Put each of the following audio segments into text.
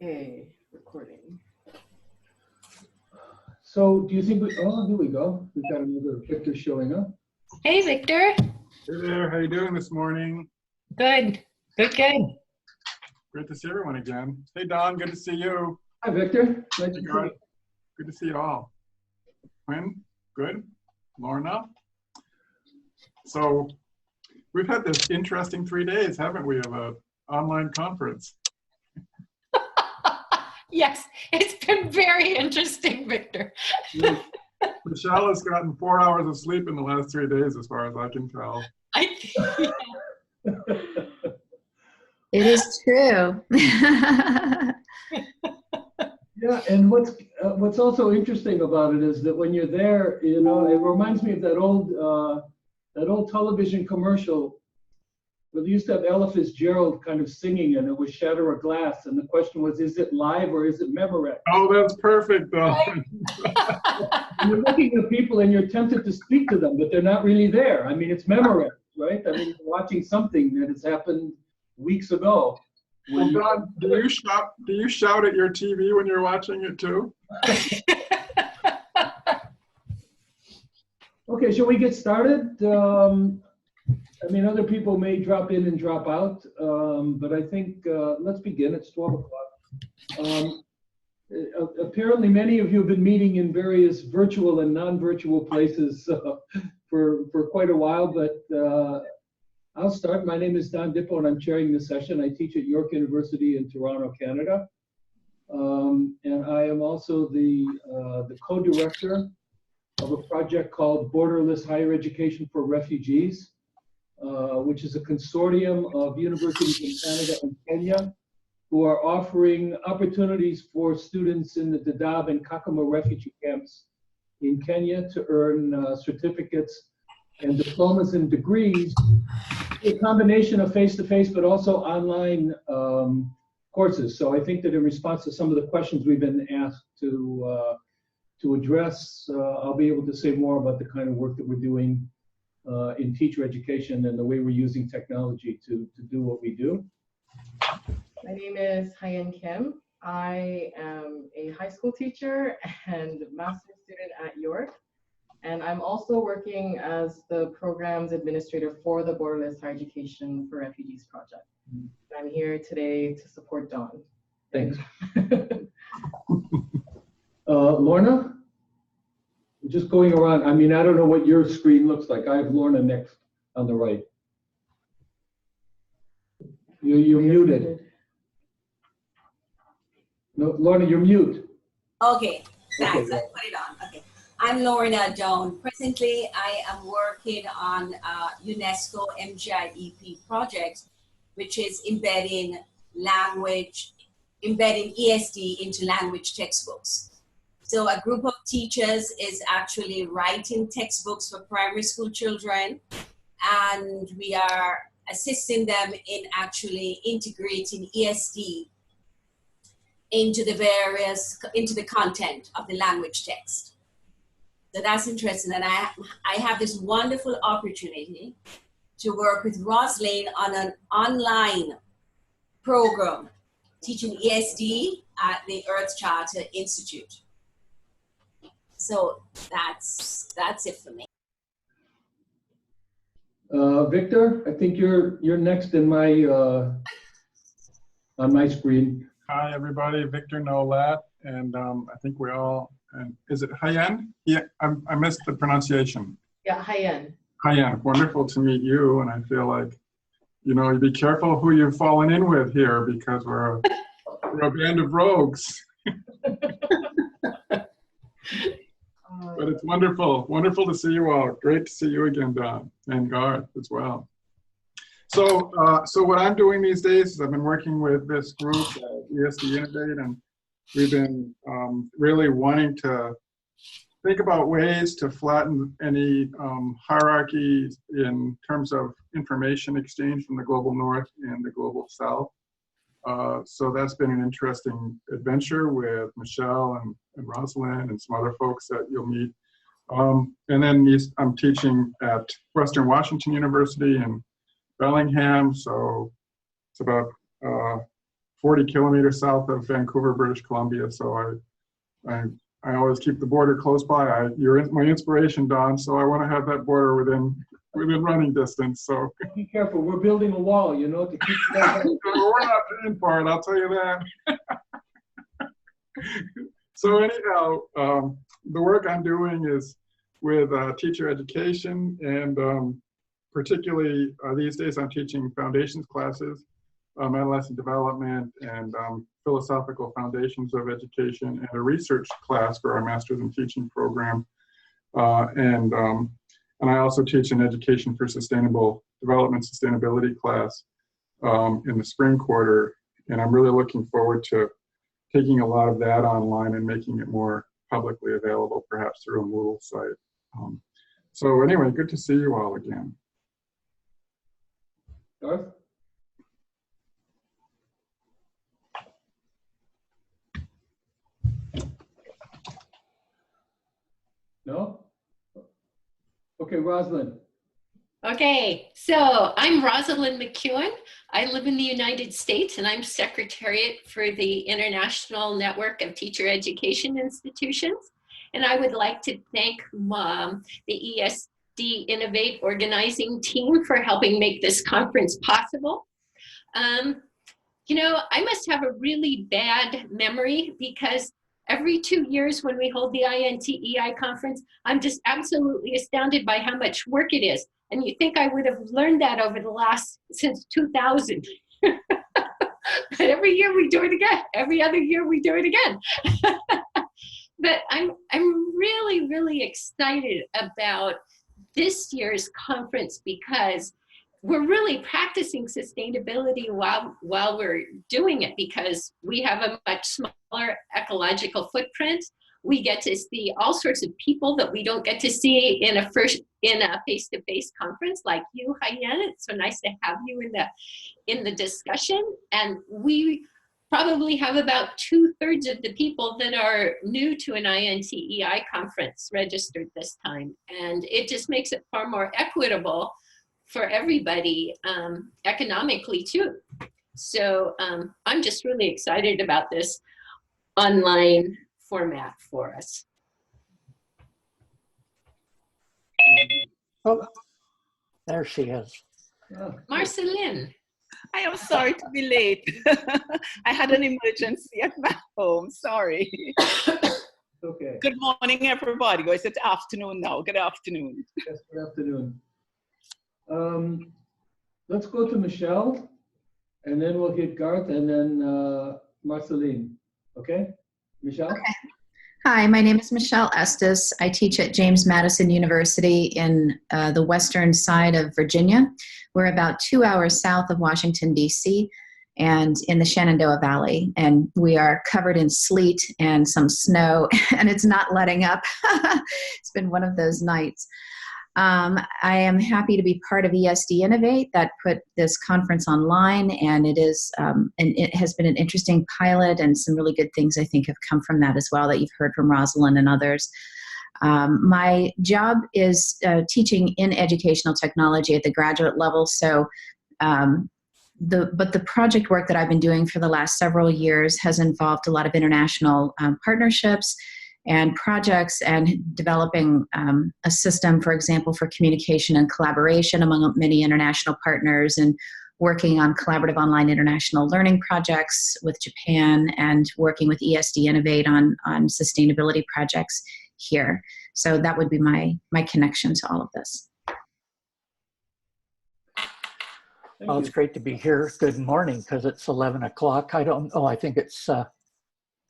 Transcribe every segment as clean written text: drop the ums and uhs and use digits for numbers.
Okay, recording. So do you think oh, here we go. We've got another Victor showing up. Hey, Victor. Hey there, how you doing this morning? Good, good, good. Great to see everyone again. Hey Don, good to see you. Hi, Victor. Nice to see you. Good to see you all. Quinn, good. Lorna. So we've had this interesting 3 days, haven't we, of an online conference? Yes, it's been very interesting, Victor. Michele has gotten 4 hours of sleep in the last 3 days, as far as I can tell. It is true. Yeah, and what's also interesting about it is that when you're there, you know, it reminds me of that old television commercial where they used to have Ella Fitzgerald kind of singing, and it was Shatter a Glass, and the question was, is it live or is it Memorex? Oh, that's perfect, though. And you're looking at people and you're tempted to speak to them, but they're not really there. I mean, it's Memorex, right? I mean, you're watching something that has happened weeks ago. Well, Don, do you shout at your TV when you're watching it too? Okay, shall we get started? I mean, other people may drop in and drop out, but I think let's begin. It's 12 o'clock. Apparently, many of you have been meeting in various virtual and non-virtual places for quite a while, but I'll start. My name is Don Dippo, and I'm chairing this session. I teach at York University in Toronto, Canada. And I am also the co-director of a project called Borderless Higher Education for Refugees, which is a consortium of universities in Canada and Kenya who are offering opportunities for students in the Dadaab and Kakuma refugee camps in Kenya to earn certificates and diplomas and degrees, a combination of face-to-face but also online courses. So I think that in response to some of the questions we've been asked to address, I'll be able to say more about the kind of work that we're doing in teacher education and the way we're using technology to do what we do. My name is Hyen Kim. I am a high school teacher and master's student at York. And I'm also working as the programs administrator for the Borderless Higher Education for Refugees project. I'm here today to support Dawn. Thanks. Lorna? Just going around, I mean, I don't know what your screen looks like. I have Lorna next on the right. You're muted. No, Lorna, you're mute. Okay, thanks. Okay. I put it on. Okay. I'm Lorna Doan. Presently, I am working on UNESCO MGIEP project, which is embedding ESD into language textbooks. So a group of teachers is actually writing textbooks for primary school children, and we are assisting them in actually integrating ESD into the content of the language text. So that's interesting, and I have this wonderful opportunity to work with Roslyn on an online program teaching ESD at the Earth Charter Institute. So that's it for me. Victor, I think you're next in my on my screen. Hi everybody, Victor Nolat, and I think we all, and is it Hyen? Yeah, I missed the pronunciation. Yeah, Hyen. Hyen, wonderful to meet you, and I feel like, you know, you be careful who you've fallen in with here because we're a band of rogues. But it's wonderful to see you all. Great to see you again, Don, and Garth as well. So what I'm doing these days is I've been working with this group, ESD Innovate, and we've been really wanting to think about ways to flatten any hierarchy in terms of information exchange from the global north and the global south. So that's been an interesting adventure with Michele and Rosalind and some other folks that you'll meet. And then I'm teaching at Western Washington University in Bellingham, so it's about 40 kilometers south of Vancouver, British Columbia. So I always keep the border close by. You're my inspiration, Don. So I want to have that border within running distance. So Be careful. We're building a wall, you know, to keep you guys out. we're not paying for it. I'll tell you that. So anyhow, the work I'm doing is with teacher education, and particularly these days I'm teaching foundations classes, adolescent development, and philosophical foundations of education, and a research class for our Masters in Teaching program. And I also teach an Education for Sustainable Development Sustainability class in the spring quarter. And I'm really looking forward to taking a lot of that online and making it more publicly available, perhaps through a Moodle site. So anyway, good to see you all again. Garth? No? Okay, Rosalind. Okay, so I'm Rosalind McEwen. I live in the United States, and I'm Secretariat for the International Network of Teacher Education Institutions. And I would like to thank the ESD Innovate organizing team for helping make this conference possible. You know, I must have a really bad memory, because every 2 years when we hold the INTEI conference, I'm just absolutely astounded by how much work it is. And you think I would have learned that over the since 2000. But every year we do it again. Every other year we do it again. But I'm really, really excited about this year's conference, because we're really practicing sustainability while we're doing it, because we have a much smaller ecological footprint. We get to see all sorts of people that we don't get to see in a face-to-face conference like you, Haiyan. It's so nice to have you in the discussion. And we probably have about 2/3 of the people that are new to an INTEI conference registered this time. And it just makes it far more equitable for everybody, economically too. So I'm just really excited about this online format for us. Oh, there she is. Oh, Marceline. I am sorry to be late. I had an emergency at my home, sorry. okay. Good morning, everybody. Or is it afternoon now? Good afternoon. Yes, good afternoon. Let's go to Michele, and then we'll hit Garth, and then Marceline. Okay? Michele? Okay. Hi, my name is Michele Estes. I teach at James Madison University in the western side of Virginia. We're about 2 hours south of Washington, D.C., and in the Shenandoah Valley. And we are covered in sleet and some snow, and it's not letting up. It's been one of those nights. I am happy to be part of ESD Innovate that put this conference online, and it has been an interesting pilot, and some really good things I think have come from that as well that you've heard from Rosalind and others. My job is teaching in educational technology at the graduate level. So, but the project work that I've been doing for the last several years has involved a lot of international partnerships and projects, and developing a system, for example, for communication and collaboration among many international partners, and working on collaborative online international learning projects with Japan, and working with ESD Innovate on sustainability projects here. So that would be my connection to all of this. Well, it's great to be here. Good morning, because it's 11 o'clock. I don't know, I think it's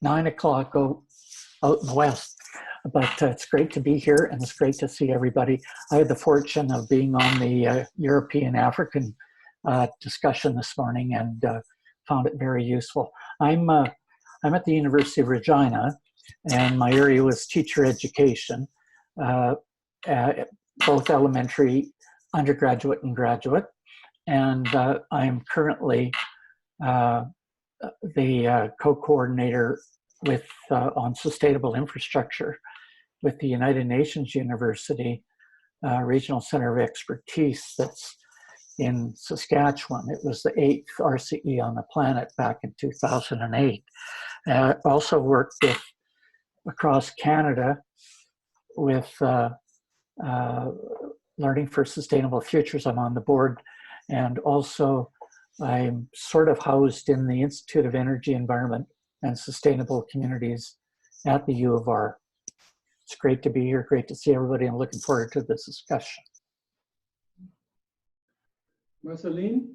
9 o'clock out in the west. But it's great to be here, and it's great to see everybody. I had the fortune of being on the European-African discussion this morning, and found it very useful. I'm at the University of Regina, and my area was teacher education, both elementary, undergraduate, and graduate. And I'm currently the co-coordinator with on sustainable infrastructure with the United Nations University Regional Center of Expertise that's in Saskatchewan. It was the 8th RCE on the planet back in 2008. I also worked with, across Canada with Learning for Sustainable Futures. I'm on the board, and also I'm sort of housed in the Institute of Energy, Environment, and Sustainable Communities at the U of R. It's great to be here, great to see everybody. I'm looking forward to this discussion. Marceline?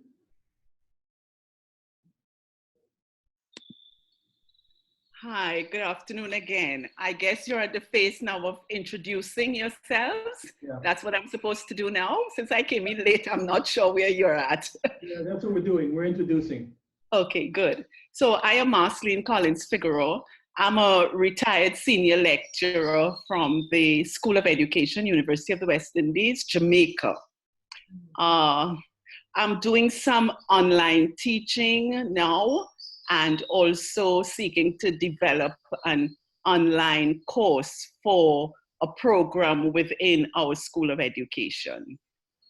Hi, good afternoon again. I guess you're at the phase now of introducing yourselves. Yeah. That's what I'm supposed to do now. Since I came in late, I'm not sure where you're at. Yeah, that's what we're doing. We're introducing. Okay, good. So I am Ashlyn Collins-Figueroa. I'm a retired senior lecturer from the School of Education, University of the West Indies, Jamaica. I'm doing some online teaching now, and also seeking to develop an online course for a program within our School of Education.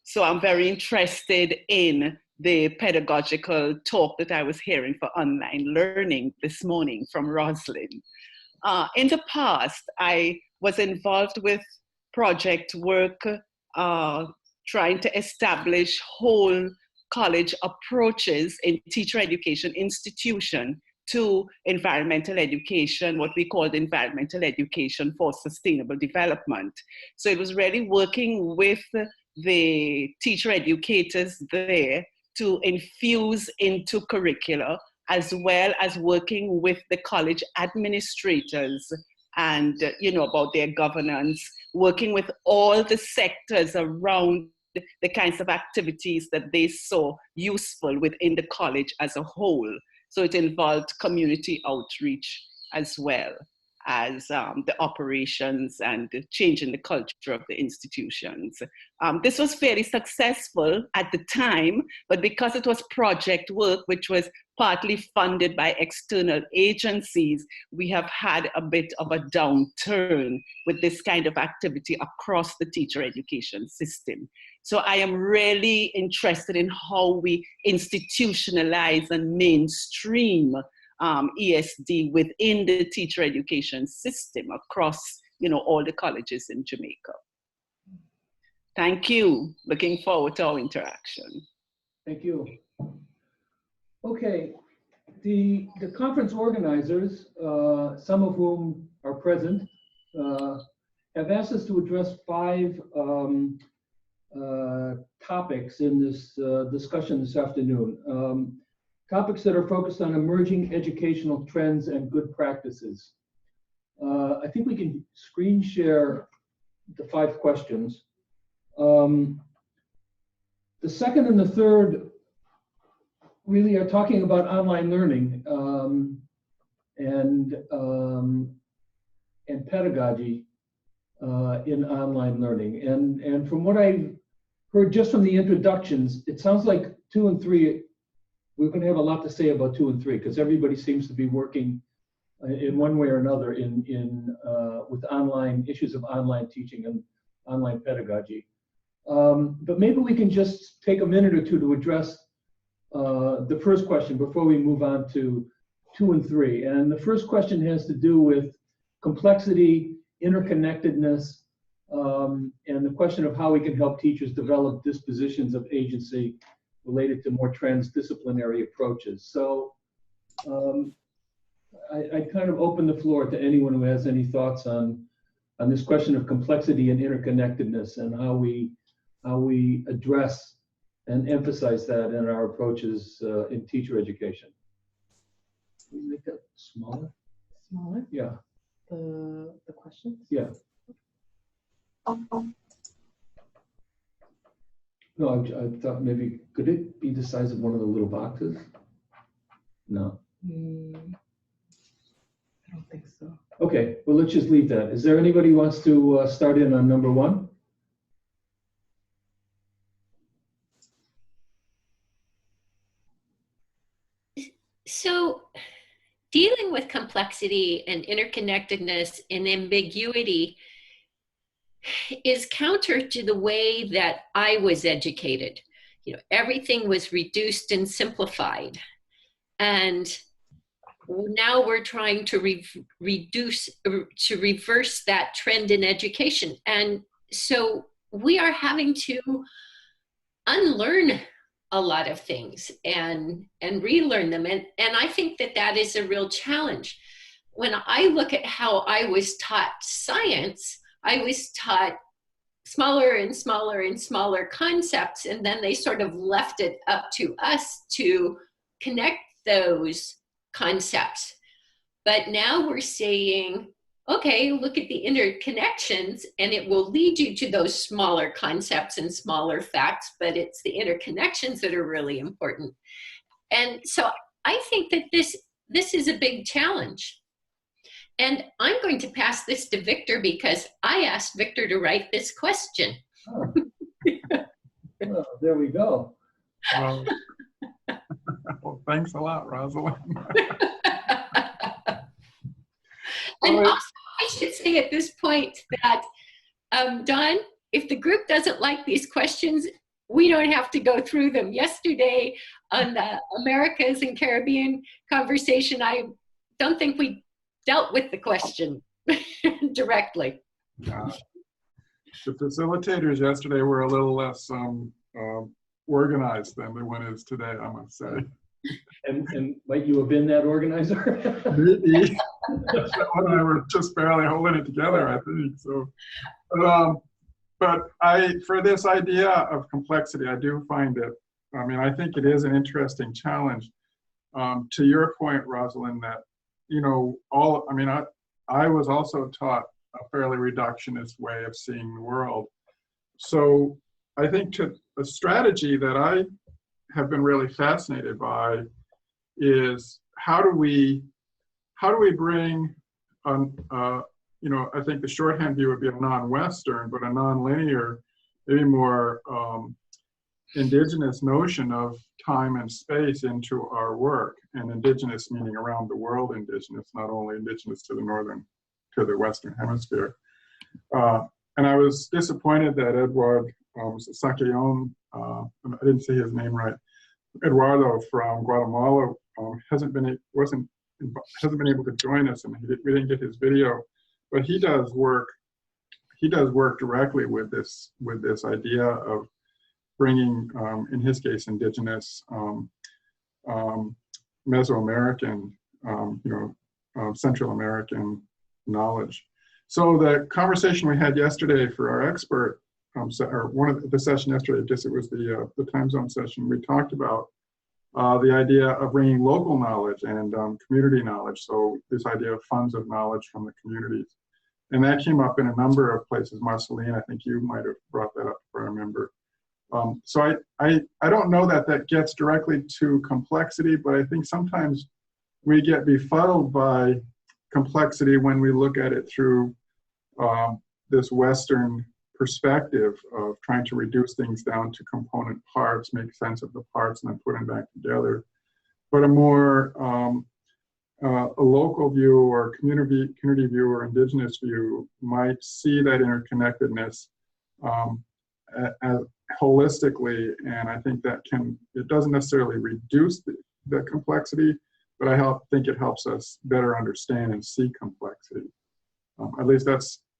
So I'm very interested in the pedagogical talk that I was hearing for online learning this morning from Rosalind. In the past, I was involved with project work, trying to establish whole college approaches in teacher education institution to environmental education, what we called environmental education for sustainable development. So it was really working with the teacher educators there to infuse into curricula, as well as working with the college administrators and about their governance, working with all the sectors around the kinds of activities that they saw useful within the college as a whole. So it involved community outreach as well as the operations and changing the culture of the institutions. This was fairly successful at the time, but because it was project work, which was partly funded by external agencies, we have had a bit of a downturn with this kind of activity across the teacher education system. So I am really interested in how we institutionalize and mainstream ESD within the teacher education system across, all the colleges in Jamaica. Thank you. Looking forward to our interaction. Thank you. Okay, the conference organizers, some of whom are present, have asked us to address 5 topics in this discussion this afternoon. Topics that are focused on emerging educational trends and good practices. I think we can screen share the 5 questions. The second and the third really are talking about online learning and pedagogy in online learning. And from what I've heard just from the introductions, it sounds like 2 and 3, we're going to have a lot to say about 2 and 3 because everybody seems to be working in one way or another with online issues of online teaching and online pedagogy. But maybe we can just take a minute or two to address the first question before we move on to 2 and 3. And the first question has to do with complexity, interconnectedness, and the question of how we can help teachers develop dispositions of agency related to more transdisciplinary approaches. So I kind of open the floor to anyone who has any thoughts on this question of complexity and interconnectedness and how we address and emphasize that in our approaches in teacher education. Can we make that smaller? Smaller? Yeah. The questions? Yeah. No, I thought maybe, could it be the size of one of the little boxes? No. I don't think so. Okay, well, let's just leave that. Is there anybody who wants to start in on number 1? So dealing with complexity and interconnectedness and ambiguity is counter to the way that I was educated. everything was reduced and simplified. And now we're trying to reverse that trend in education. And so we are having to unlearn a lot of things and relearn them. And I think that is a real challenge. When I look at how I was taught science, I was taught smaller and smaller and smaller concepts, and then they sort of left it up to us to connect those concepts. But now we're saying, okay, look at the interconnections, and it will lead you to those smaller concepts and smaller facts, but it's the interconnections that are really important. And so I think that this is a big challenge. And I'm going to pass this to Victor because I asked Victor to write this question. Oh. Well, there we go. Well, thanks a lot, Rosalind. And also, I should say at this point that, Don, if the group doesn't like these questions, we don't have to go through them. Yesterday on the Americas and Caribbean conversation, I don't think we dealt with the question directly. The facilitators yesterday were a little less organized than the one is today, I must say. And might you have been that organizer? Maybe. When I were just barely holding it together, I think. So, but for this idea of complexity, I do find it, I think it is an interesting challenge. To your point, Rosalind, that, I was also taught a fairly reductionist way of seeing the world. So I think a strategy that I have been really fascinated by is how do we bring, I think the shorthand view would be a non-Western, but a non-linear, maybe more indigenous notion of time and space into our work, and indigenous meaning around the world indigenous, not only indigenous to the Western hemisphere. And I was disappointed that Edward Sacayon, I didn't say his name right, Eduardo from Guatemala hasn't been able to join us, and we didn't get his video, but he does work directly with this idea of bringing, in his case, indigenous, Mesoamerican, Central American knowledge. So the conversation we had yesterday for our expert, or one of the session yesterday, I guess it was the time zone session, we talked about the idea of bringing local knowledge and community knowledge. So this idea of funds of knowledge from the communities. And that came up in a number of places. Marceline, I think you might have brought that up, if I remember. So I don't know that gets directly to complexity, but I think sometimes we get befuddled by complexity when we look at it through this Western perspective of trying to reduce things down to component parts, make sense of the parts, and then put them back together. But a more a local view or community view or indigenous view might see that interconnectedness as holistically, and I think it doesn't necessarily reduce the complexity, but I think it helps us better understand and see complexity. At least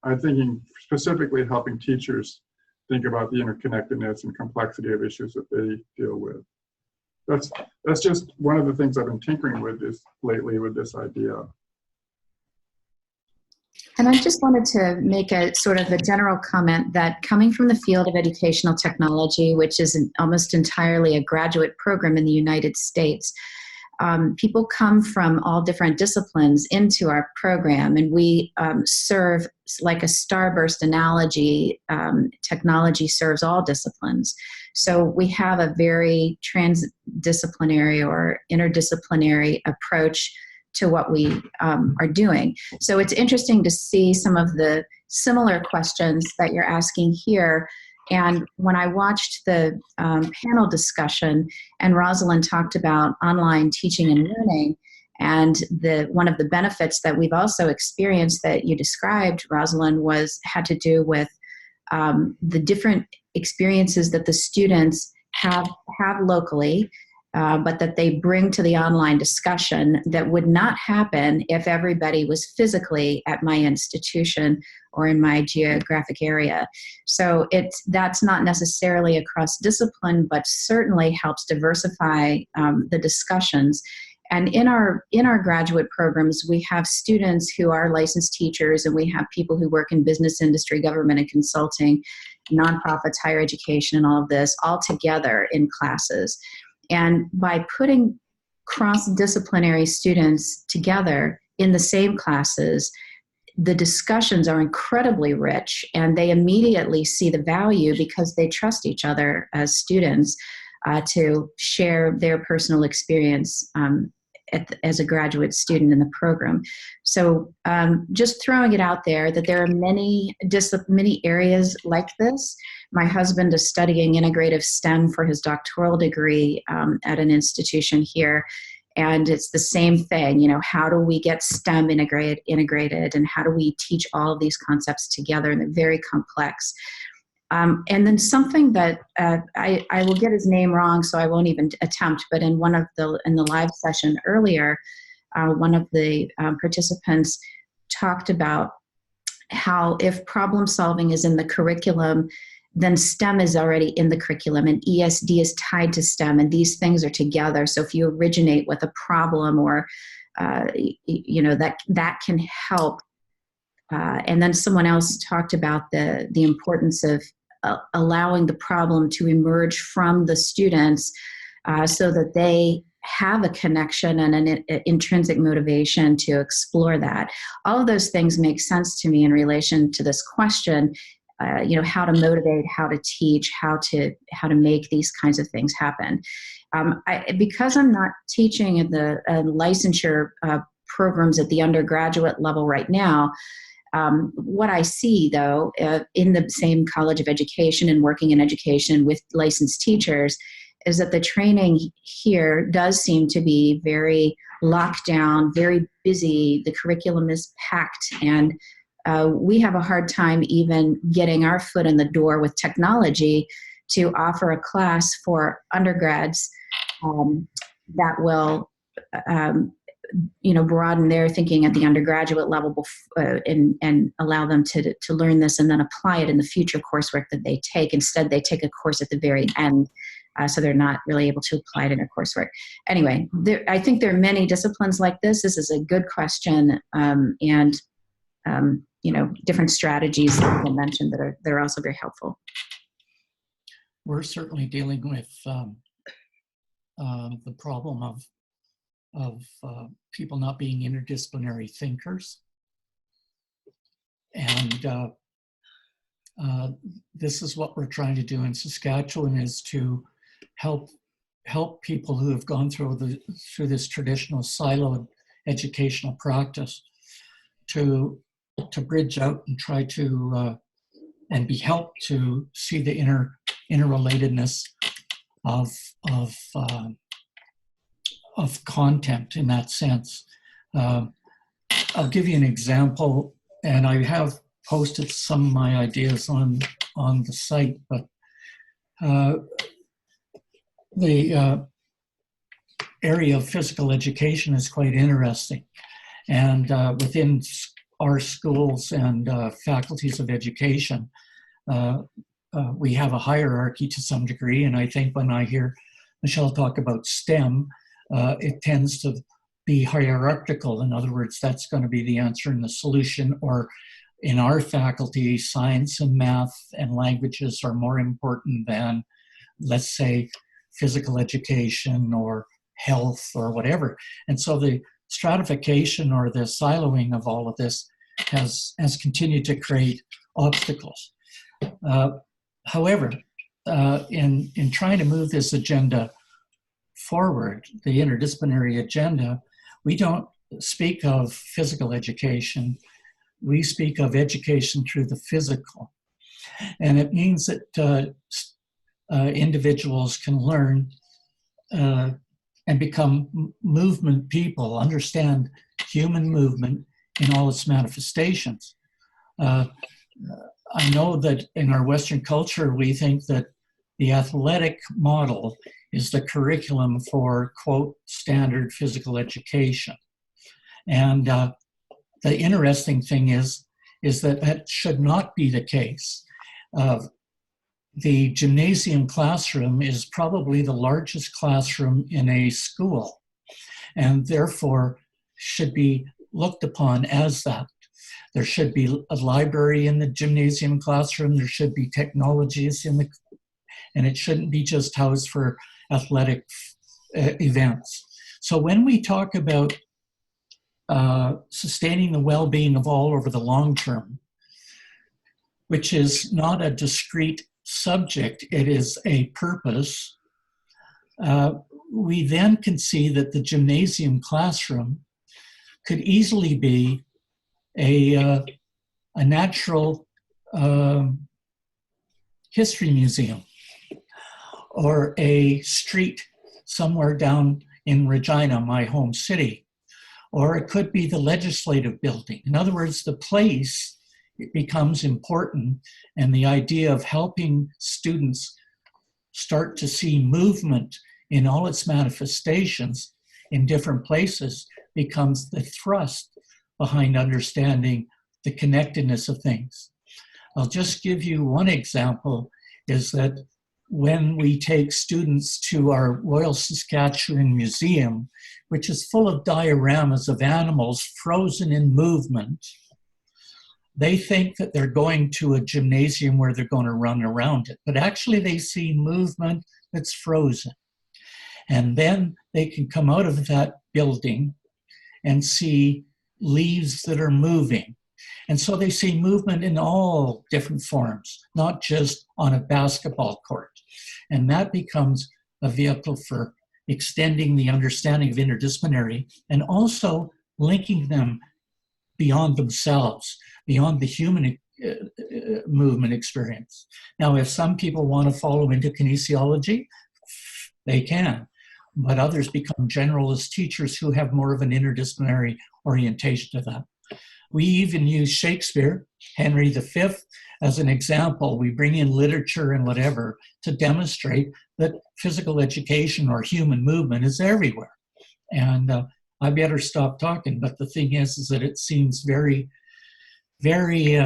I'm thinking specifically helping teachers think about the interconnectedness and complexity of issues that they deal with. That's just one of the things I've been tinkering with lately with this idea. And I just wanted to make a sort of a general comment that coming from the field of educational technology, which is almost entirely a graduate program in the United States, people come from all different disciplines into our program, and we serve, like a starburst analogy, technology serves all disciplines. So we have a very transdisciplinary or interdisciplinary approach to what we are doing. So it's interesting to see some of the similar questions that you're asking here. And when I watched the panel discussion, and Rosalind talked about online teaching and learning, and one of the benefits that we've also experienced that you described, Rosalind, had to do with the different experiences that the students have locally, but that they bring to the online discussion that would not happen if everybody was physically at my institution or in my geographic area. So that's not necessarily across discipline, but certainly helps diversify the discussions. And in our graduate programs, we have students who are licensed teachers, and we have people who work in business, industry, government, and consulting, nonprofits, higher education, and all of this all together in classes. And by putting cross-disciplinary students together in the same classes, the discussions are incredibly rich, and they immediately see the value because they trust each other as students to share their personal experience as a graduate student in the program. So just throwing it out there that there are many areas like this. My husband is studying integrative STEM for his doctoral degree at an institution here. And it's the same thing, you know, how do we get STEM integrated, and how do we teach all of these concepts together? And they're very complex. And then something that I will get his name wrong, so I won't even attempt, but in the live session earlier, one of the participants talked about how if problem solving is in the curriculum, then STEM is already in the curriculum, and ESD is tied to STEM, and these things are together. So if you originate with a problem, or you know, that can help. And then someone else talked about the importance of allowing the problem to emerge from the students so that they have a connection and an intrinsic motivation to explore that. All of those things make sense to me in relation to this question, you know, how to motivate, how to teach, how to make these kinds of things happen. Because I'm not teaching at the licensure programs at the undergraduate level right now, what I see, though, in the same College of Education and working in education with licensed teachers, is that the training here does seem to be very locked down, very busy. The curriculum is packed, and we have a hard time even getting our foot in the door with technology to offer a class for undergrads that will you know, broaden their thinking at the undergraduate level and allow them to learn this and then apply it in the future coursework that they take. Instead, they take a course at the very end, so they're not really able to apply it in their coursework. Anyway, I think there are many disciplines like this. This is a good question, and you know, different strategies that I mentioned that are also very helpful. We're certainly dealing with the problem of people not being interdisciplinary thinkers. And this is what we're trying to do in Saskatchewan, is to help people who have gone through this traditional siloed educational practice to bridge out and try to and be helped to see the interrelatedness of content in that sense. I'll give you an example, and I have posted some of my ideas on the site, but the area of physical education is quite interesting. And within our schools and faculties of education, we have a hierarchy to some degree, and I think when I hear Michele talk about STEM, it tends to be hierarchical. In other words, that's going to be the answer and the solution. Or in our faculty, science and math and languages are more important than, let's say, physical education or health or whatever. And so the stratification or the siloing of all of this has continued to create obstacles. However, in trying to move this agenda forward, the interdisciplinary agenda, we don't speak of physical education. We speak of education through the physical. And it means that individuals can learn and become movement people, understand human movement in all its manifestations. I know that in our Western culture, we think that the athletic model is the curriculum for, quote, standard physical education. And the interesting thing is that that should not be the case. The gymnasium classroom is probably the largest classroom in a school, and therefore should be looked upon as that. There should be a library in the gymnasium classroom, there should be technologies in the, and it shouldn't be just housed for athletic events. So when we talk about sustaining the well-being of all over the long term, which is not a discrete subject, it is a purpose, we then can see that the gymnasium classroom could easily be a natural history museum or a street somewhere down in Regina, my home city, or it could be the legislative building. In other words, the place, it becomes important, and the idea of helping students start to see movement in all its manifestations in different places becomes the thrust behind understanding the connectedness of things. I'll just give you one example, is that when we take students to our Royal Saskatchewan Museum, which is full of dioramas of animals frozen in movement, they think that they're going to a gymnasium where they're going to run around it, but actually they see movement that's frozen. And then they can come out of that building and see leaves that are moving. And so they see movement in all different forms, not just on a basketball court. And that becomes a vehicle for extending the understanding of interdisciplinary and also linking them beyond themselves, beyond the human movement experience. Now, if some people want to follow into kinesiology, they can, but others become generalist teachers who have more of an interdisciplinary orientation to that. We even use Shakespeare, Henry V, as an example. We bring in literature and whatever to demonstrate that physical education or human movement is everywhere. And I better stop talking, but the thing is that it seems very, very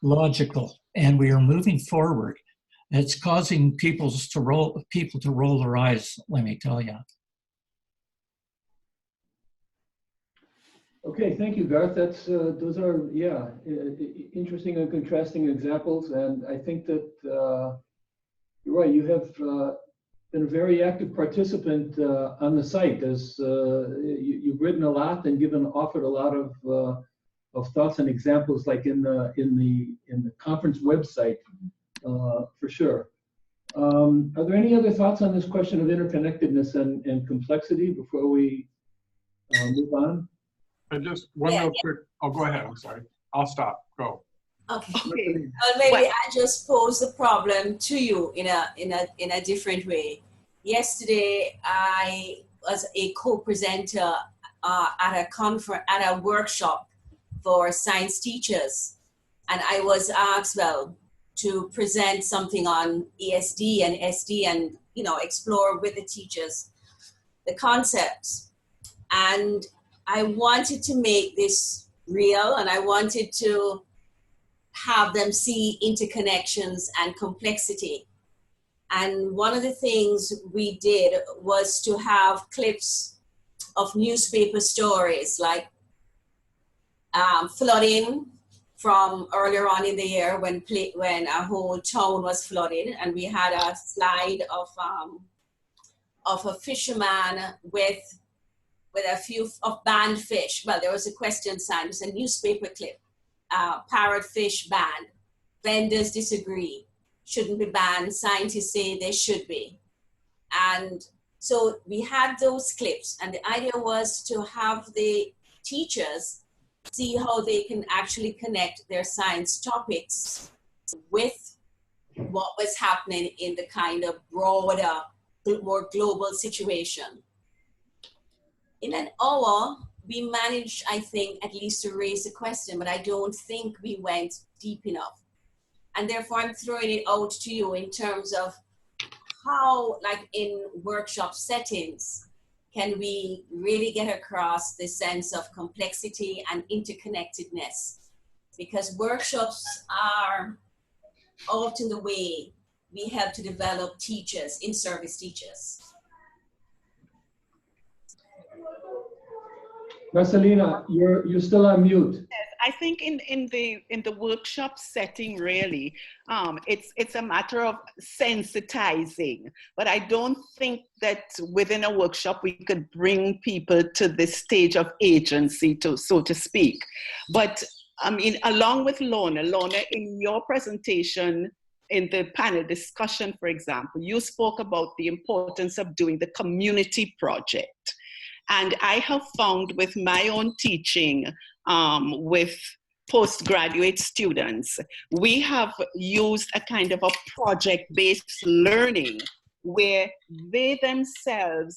logical, and we are moving forward. It's causing people to roll their eyes, let me tell you. Okay, thank you, Garth. That's those are interesting and contrasting examples, and I think that you're right. You have been a very active participant on the site, as you've written a lot and offered a lot of thoughts and examples, like in the conference website, for sure. Are there any other thoughts on this question of interconnectedness and complexity before we move on? And just one real quick, oh, go ahead, I'm sorry. I'll stop, go. Okay. Well, maybe I just pose the problem to you in a different way. Yesterday, I was a co-presenter at a workshop for science teachers, and I was asked, to present something on ESD and SD, and explore with the teachers the concepts. And I wanted to make this real, and I wanted to have them see interconnections and complexity. And one of the things we did was to have clips of newspaper stories, like flooding from earlier on in the year when a whole town was flooded, and we had a slide of a fisherman with a few of banned fish. Well, there was a question sign, it was a newspaper clip, parrotfish banned. Vendors disagree, shouldn't be banned, scientists say they should be. And so we had those clips, and the idea was to have the teachers see how they can actually connect their science topics with what was happening in the kind of broader, more global situation. In an hour, we managed, I think, at least to raise the question, but I don't think we went deep enough. And therefore, I'm throwing it out to you in terms of how, like in workshop settings, can we really get across the sense of complexity and interconnectedness? Because workshops are often the way we help to develop teachers, in-service teachers. Marcelina, you're still on mute. I think in the workshop setting, really, it's a matter of sensitizing. But I don't think that within a workshop we could bring people to this stage of agency, so to speak. But I mean, along with Lorna, in your presentation in the panel discussion, for example, you spoke about the importance of doing the community project. And I have found with my own teaching, with postgraduate students, we have used a kind of a project-based learning where they themselves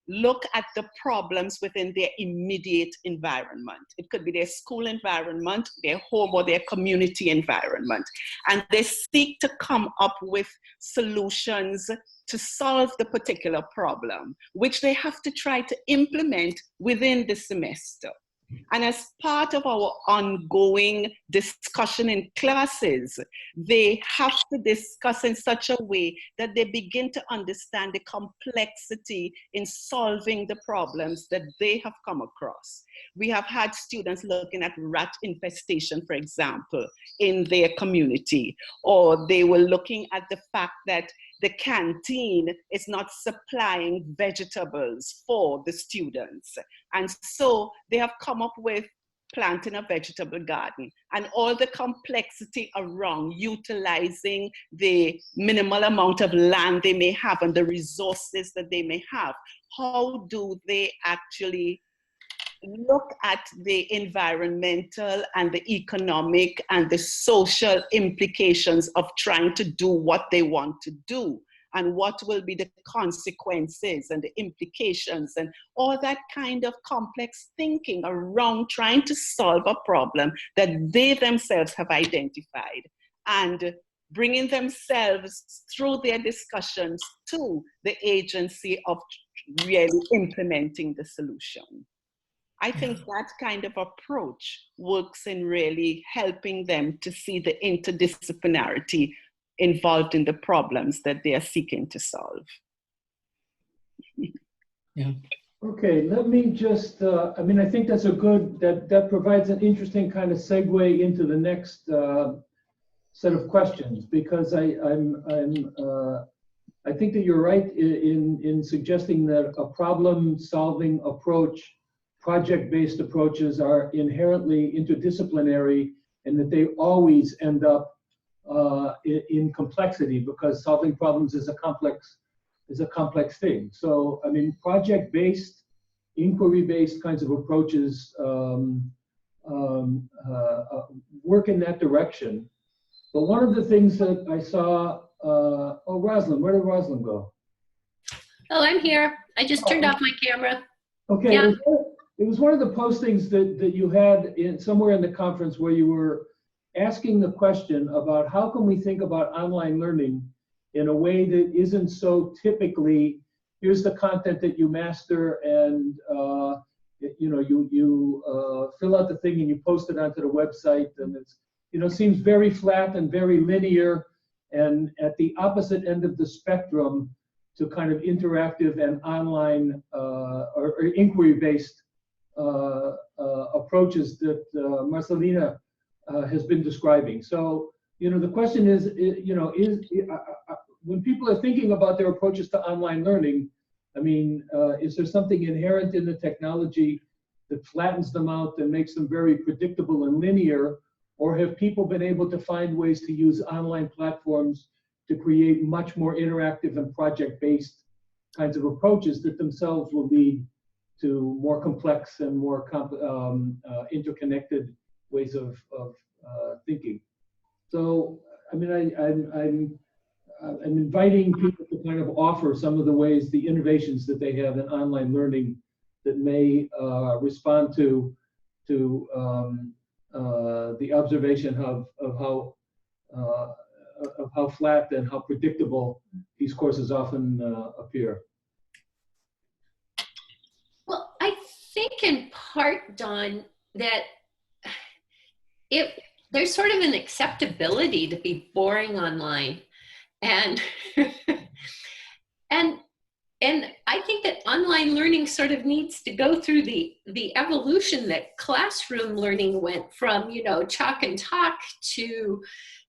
look at the problems within their immediate environment. It could be their school environment, their home, or their community environment. And they seek to come up with solutions to solve the particular problem, which they have to try to implement within the semester. And as part of our ongoing discussion in classes, they have to discuss in such a way that they begin to understand the complexity in solving the problems that they have come across. We have had students looking at rat infestation, for example, in their community, or they were looking at the fact that the canteen is not supplying vegetables for the students. And so they have come up with planting a vegetable garden and all the complexity around utilizing the minimal amount of land they may have and the resources that they may have. How do they actually look at the environmental and the economic and the social implications of trying to do what they want to do, and what will be the consequences and the implications and all that kind of complex thinking around trying to solve a problem that they themselves have identified, and bringing themselves through their discussions to the agency of really implementing the solution. I think that kind of approach works in really helping them to see the interdisciplinarity involved in the problems that they are seeking to solve. Yeah. Okay, let me just, I mean, I think that's a good, that provides an interesting kind of segue into the next set of questions, because I think that you're right in suggesting that a problem-solving approach, project-based approaches are inherently interdisciplinary, and that they always end up in complexity, because solving problems is a complex thing. So, I mean, project-based, inquiry-based kinds of approaches work in that direction. But one of the things that I saw, oh, Rosalind, where did Rosalind go? Oh, I'm here. I just turned off my camera. Okay, Yeah. It was one of the postings that you had somewhere in the conference where you were asking the question about how can we think about online learning in a way that isn't so typically, here's the content that you master, and you fill out the thing and you post it onto the website, and it's, seems very flat and very linear, and at the opposite end of the spectrum to kind of interactive and online or inquiry-based approaches that Marcelina has been describing. So, the question is, when people are thinking about their approaches to online learning, I mean, is there something inherent in the technology that flattens them out and makes them very predictable and linear? Or have people been able to find ways to use online platforms to create much more interactive and project-based kinds of approaches that themselves will lead to more complex and more interconnected ways of thinking? So, I mean, I'm inviting people to kind of offer some of the ways, the innovations that they have in online learning that may respond to the observation of how of how flat and how predictable these courses often appear. Well, I think in part, Don, that there's sort of an acceptability to be boring online. And and I think that online learning sort of needs to go through the evolution that classroom learning went from, you know, chalk and talk to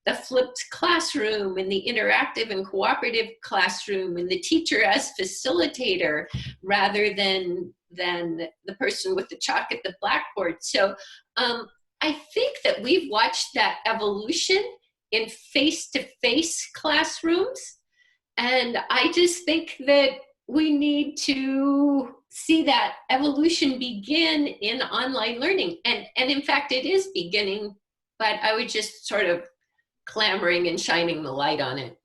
the flipped classroom and the interactive and cooperative classroom and the teacher as facilitator rather than the person with the chalk at the blackboard. So I think that we've watched that evolution in face-to-face classrooms. And I just think that we need to see that evolution begin in online learning. And in fact, it is beginning, but I was just sort of clamoring and shining the light on it.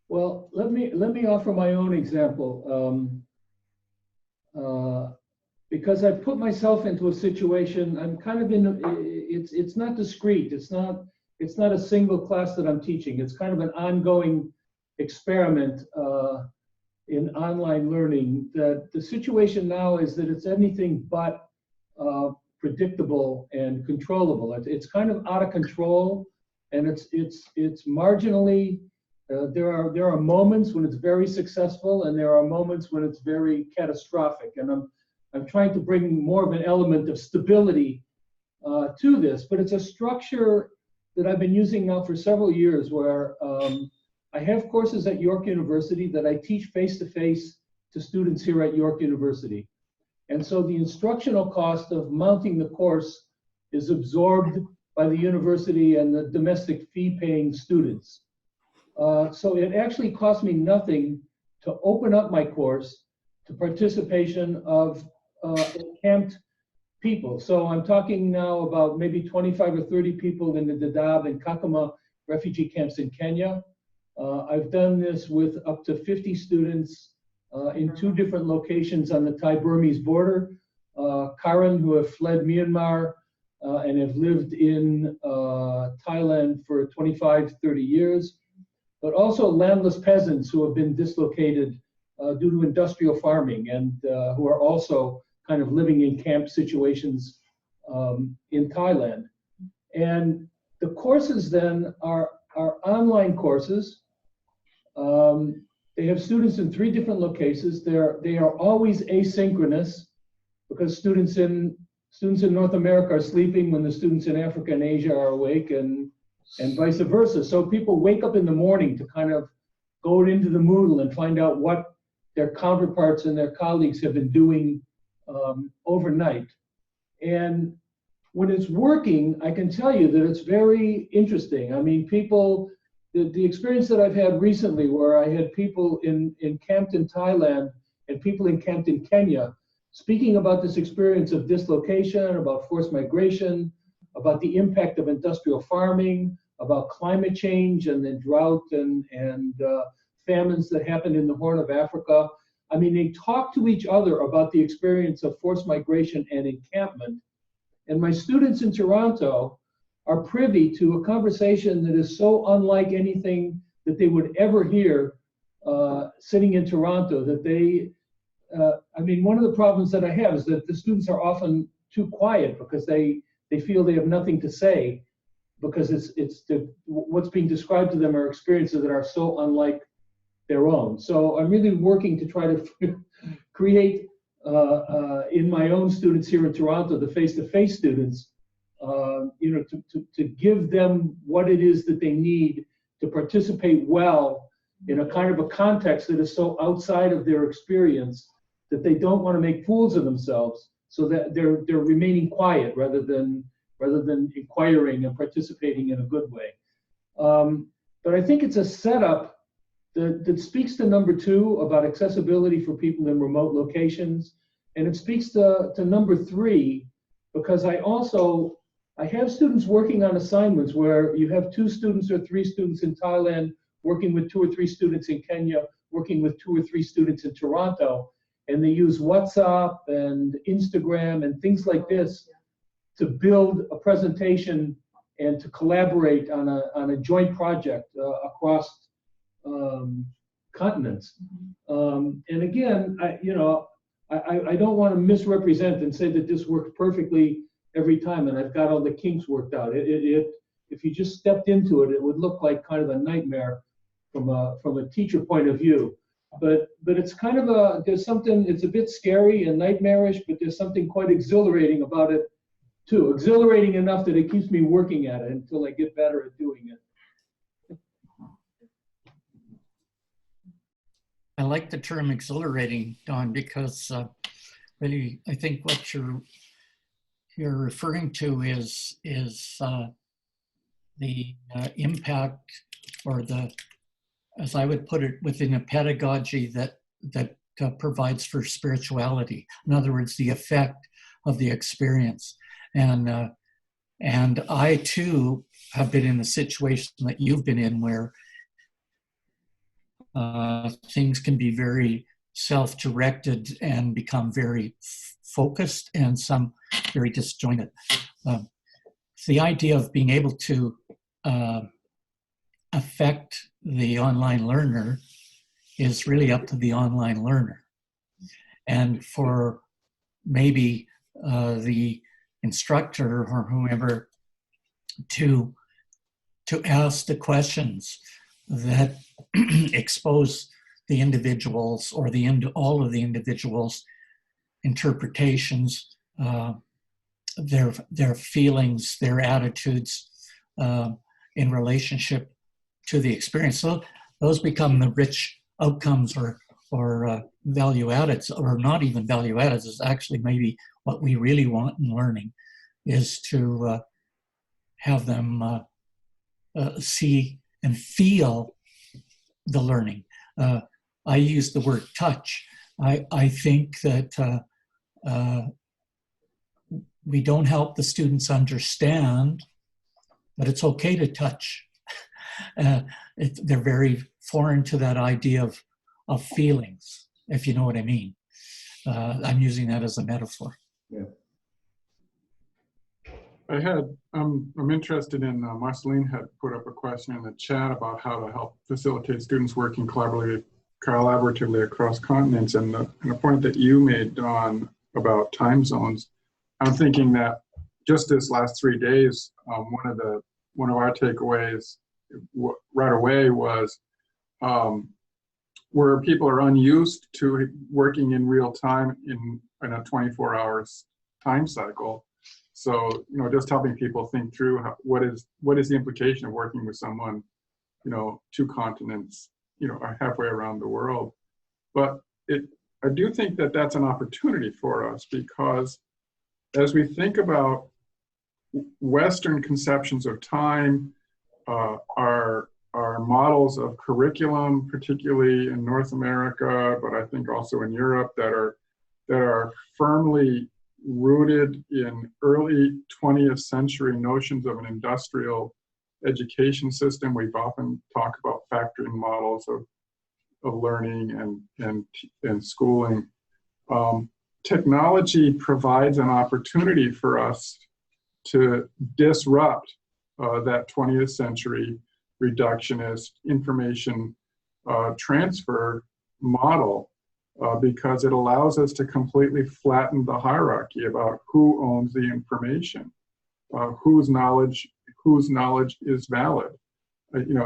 Well, let me offer my own example. Because I've put myself into a situation, I'm kind of in, it's not discrete, it's not a single class that I'm teaching, it's kind of an ongoing experiment in online learning. That the situation now is that it's anything but predictable and controllable. It's kind of out of control, and it's marginally, there are moments when it's very successful, and there are moments when it's very catastrophic, and I'm trying to bring more of an element of stability to this, but it's a structure that I've been using now for several years, where I have courses at York University that I teach face-to-face to students here at York University. And so the instructional cost of mounting the course is absorbed by the university and the domestic fee-paying students. So it actually costs me nothing to open up my course to participation of encamped people. So I'm talking now about maybe 25 or 30 people in the Dadaab and Kakuma refugee camps in Kenya. I've done this with up to 50 students in 2 different locations on the Thai-Burmese border. Karen, who have fled Myanmar and have lived in Thailand for 25, 30 years, but also landless peasants who have been dislocated due to industrial farming and who are also kind of living in camp situations in Thailand. And the courses then are online courses. They have students in 3 different locations. They are always asynchronous because students in North America are sleeping when the students in Africa and Asia are awake, and vice versa. So people wake up in the morning to kind of go into the Moodle and find out what their counterparts and their colleagues have been doing overnight. And when it's working, I can tell you that it's very interesting. I mean, people, the experience that I've had recently where I had people encamped in Thailand and people encamped in Kenya speaking about this experience of dislocation, about forced migration, about the impact of industrial farming, about climate change and the drought and famines that happened in the Horn of Africa. I mean, they talk to each other about the experience of forced migration and encampment. And my students in Toronto are privy to a conversation that is so unlike anything that they would ever hear sitting in Toronto that they, I mean, one of the problems that I have is that the students are often too quiet because they feel they have nothing to say because what's being described to them are experiences that are so unlike their own. So I'm really working to try to create in my own students here in Toronto, the face-to-face students, you know, to give them what it is that they need to participate well in a kind of a context that is so outside of their experience that they don't want to make fools of themselves, so that they're remaining quiet rather than inquiring and participating in a good way. But I think it's a setup that speaks to number 2 about accessibility for people in remote locations, and it speaks to number 3 because I have students working on assignments where you have 2 students or 3 students in Thailand working with 2 or 3 students in Kenya, working with 2 or 3 students in Toronto, and they use WhatsApp and Instagram and things like this to build a presentation and to collaborate on a joint project across continents. And again, I don't want to misrepresent and say that this works perfectly every time, and I've got all the kinks worked out. If you just stepped into it, it would look like kind of a nightmare from a teacher point of view. But it's kind of there's something, it's a bit scary and nightmarish, but there's something quite exhilarating about it too. Exhilarating enough that it keeps me working at it until I get better at doing it. I like the term exhilarating, Don, because really I think what you're referring to is the impact, or the, as I would put it, within a pedagogy that provides for spirituality. In other words, the effect of the experience. And I too have been in the situation that you've been in, where things can be very self-directed and become very focused, and some very disjointed. The idea of being able to affect the online learner is really up to the online learner. And for maybe the instructor or whoever to ask the questions that expose the individuals, or all of the individuals' interpretations, their feelings, their attitudes in relationship to the experience. So those become the rich outcomes, or value addeds, or not even value addeds. Is actually maybe what we really want in learning, is to have them see and feel the learning. I use the word touch. I think that we don't help the students understand that it's okay to touch. They're very foreign to that idea of feelings, if you know what I mean. I'm using that as a metaphor. Yeah. I'm interested in, Marceline had put up a question in the chat about how to help facilitate students working collaboratively across continents, and the point that you made, Dawn, about time zones. I'm thinking that just this last 3 days, one of our takeaways right away was where people are unused to working in real time in a 24 hours time cycle. So, just helping people think through what is the implication of working with someone, 2 continents, halfway around the world. But I do think that that's an opportunity for us, because as we think about Western conceptions of time, our models of curriculum, particularly in North America, but I think also in Europe, that are firmly rooted in early 20th century notions of an industrial education system. We've often talked about factoring models of learning and schooling. Technology provides an opportunity for us to disrupt that 20th century reductionist information transfer model, because it allows us to completely flatten the hierarchy about who owns the information, whose knowledge is valid.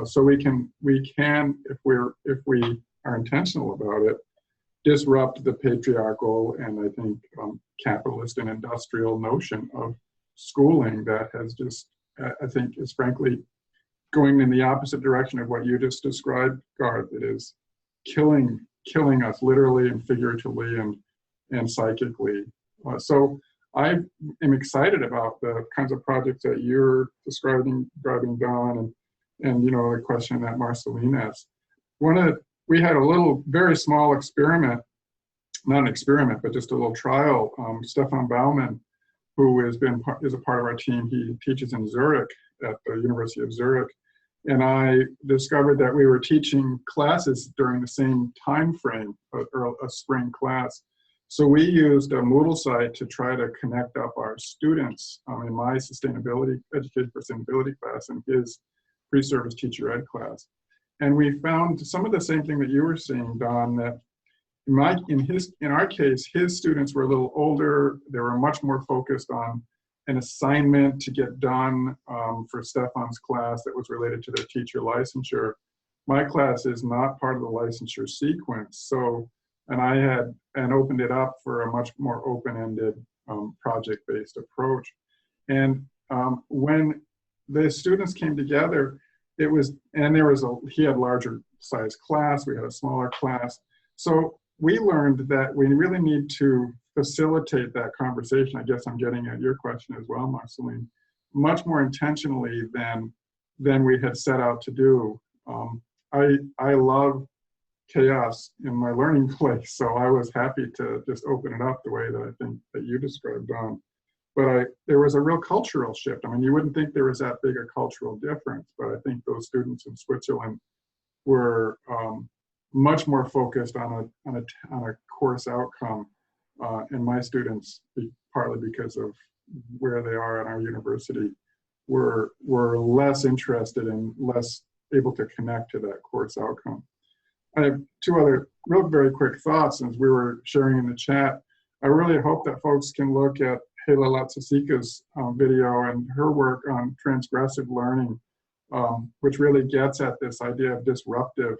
So we can, if we are intentional about it, disrupt the patriarchal and I think capitalist and industrial notion of schooling that has just, I think, is frankly going in the opposite direction of what you just described, Garth. It is killing us literally and figuratively and psychically. So I am excited about the kinds of projects that you're describing, Dawn, and the question that Marceline asked. We had a little, very small experiment, not an experiment, but just a little trial. Stefan Baumann, who is a part of our team, he teaches in Zurich at the University of Zurich. And I discovered that we were teaching classes during the same time frame, or a spring class. So we used a Moodle site to try to connect up our students in my education for sustainability class and his pre-service teacher ed class. And we found some of the same thing that you were seeing, Don, that in our case, his students were a little older. They were much more focused on an assignment to get done for Stefan's class that was related to their teacher licensure. My class is not part of the licensure sequence. So, and I had opened it up for a much more open-ended project-based approach. And when the students came together, he had larger size class, we had a smaller class. So we learned that we really need to facilitate that conversation. I guess I'm getting at your question as well, Marceline, much more intentionally than we had set out to do. I love chaos in my learning place, so I was happy to just open it up the way that I think that you described, Don. But there was a real cultural shift. I mean, you wouldn't think there was that big a cultural difference, but I think those students in Switzerland were much more focused on a course outcome, and my students, partly because of where they are at our university, were less interested and less able to connect to that course outcome. I have two other real very quick thoughts as we were sharing in the chat. I really hope that folks can look at Hela Latsasika's video and her work on transgressive learning, which really gets at this idea of disruptive,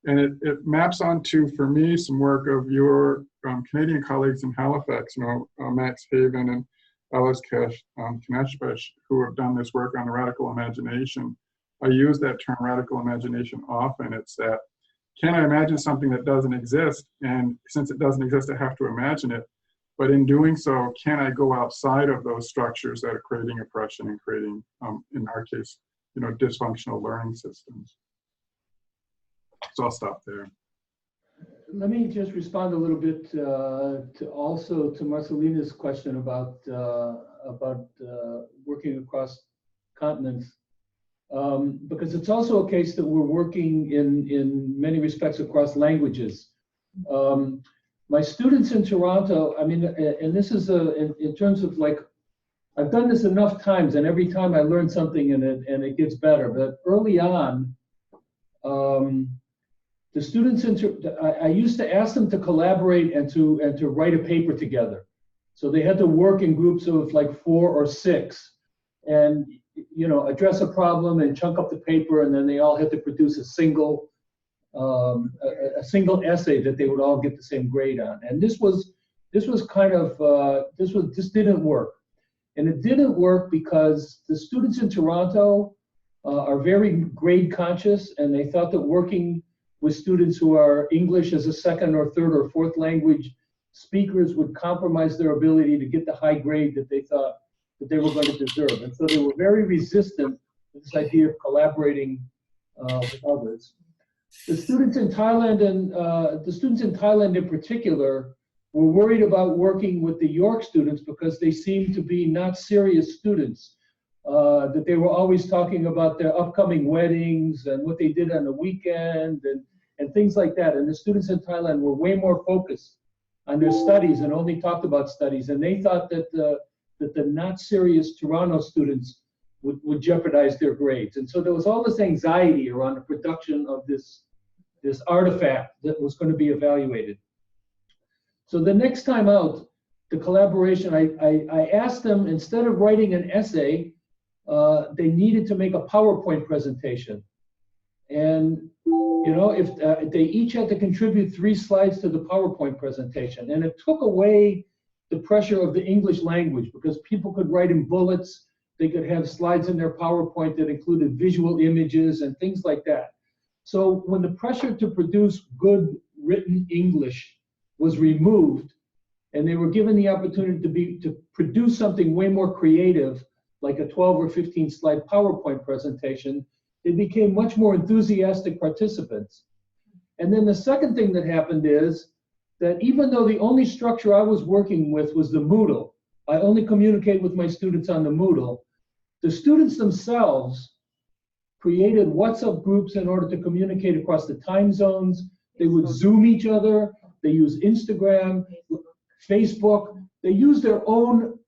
and it maps onto, for me, some work of your Canadian colleagues in Halifax, Max Haven and Alice Kneshpesh, who have done this work on radical imagination. I use that term radical imagination often. It's that, can I imagine something that doesn't exist? And since it doesn't exist, I have to imagine it. But in doing so, can I go outside of those structures that are creating oppression and creating, in our case, dysfunctional learning systems? So I'll stop there. Let me just respond a little bit to Marcelina's question about working across continents, because it's also a case that we're working in many respects across languages. My students in Toronto, I mean, and this is in terms of like, I've done this enough times, and every time I learn something and it gets better. But early on, the students, I used to ask them to collaborate and to write a paper together. So they had to work in groups of like 4 or 6, and address a problem and chunk up the paper, and then they all had to produce a single essay that they would all get the same grade on. And this didn't work, and it didn't work because the students in Toronto are very grade conscious, and they thought that working with students who are English as a second or third or fourth language speakers would compromise their ability to get the high grade that they thought that they were going to deserve. And so they were very resistant to this idea of collaborating with others. The students in Thailand in particular were worried about working with the York students because they seemed to be not serious students, that they were always talking about their upcoming weddings and what they did on the weekend and things like that. And the students in Thailand were way more focused on their studies and only talked about studies. And they thought that the not serious Toronto students would jeopardize their grades. And so there was all this anxiety around the production of this artifact that was going to be evaluated. So the next time out, the collaboration, I asked them, instead of writing an essay, they needed to make a PowerPoint presentation. And if they each had to contribute 3 slides to the PowerPoint presentation, and it took away the pressure of the English language because people could write in bullets, they could have slides in their PowerPoint that included visual images and things like that. So when the pressure to produce good written English was removed, and they were given the opportunity to produce something way more creative, like a 12 or 15 slide PowerPoint presentation, they became much more enthusiastic participants. And then the second thing that happened is that even though the only structure I was working with was the Moodle, I only communicate with my students on the Moodle, the students themselves created WhatsApp groups in order to communicate across the time zones. They would Zoom each other. they use Instagram, Facebook. They use their own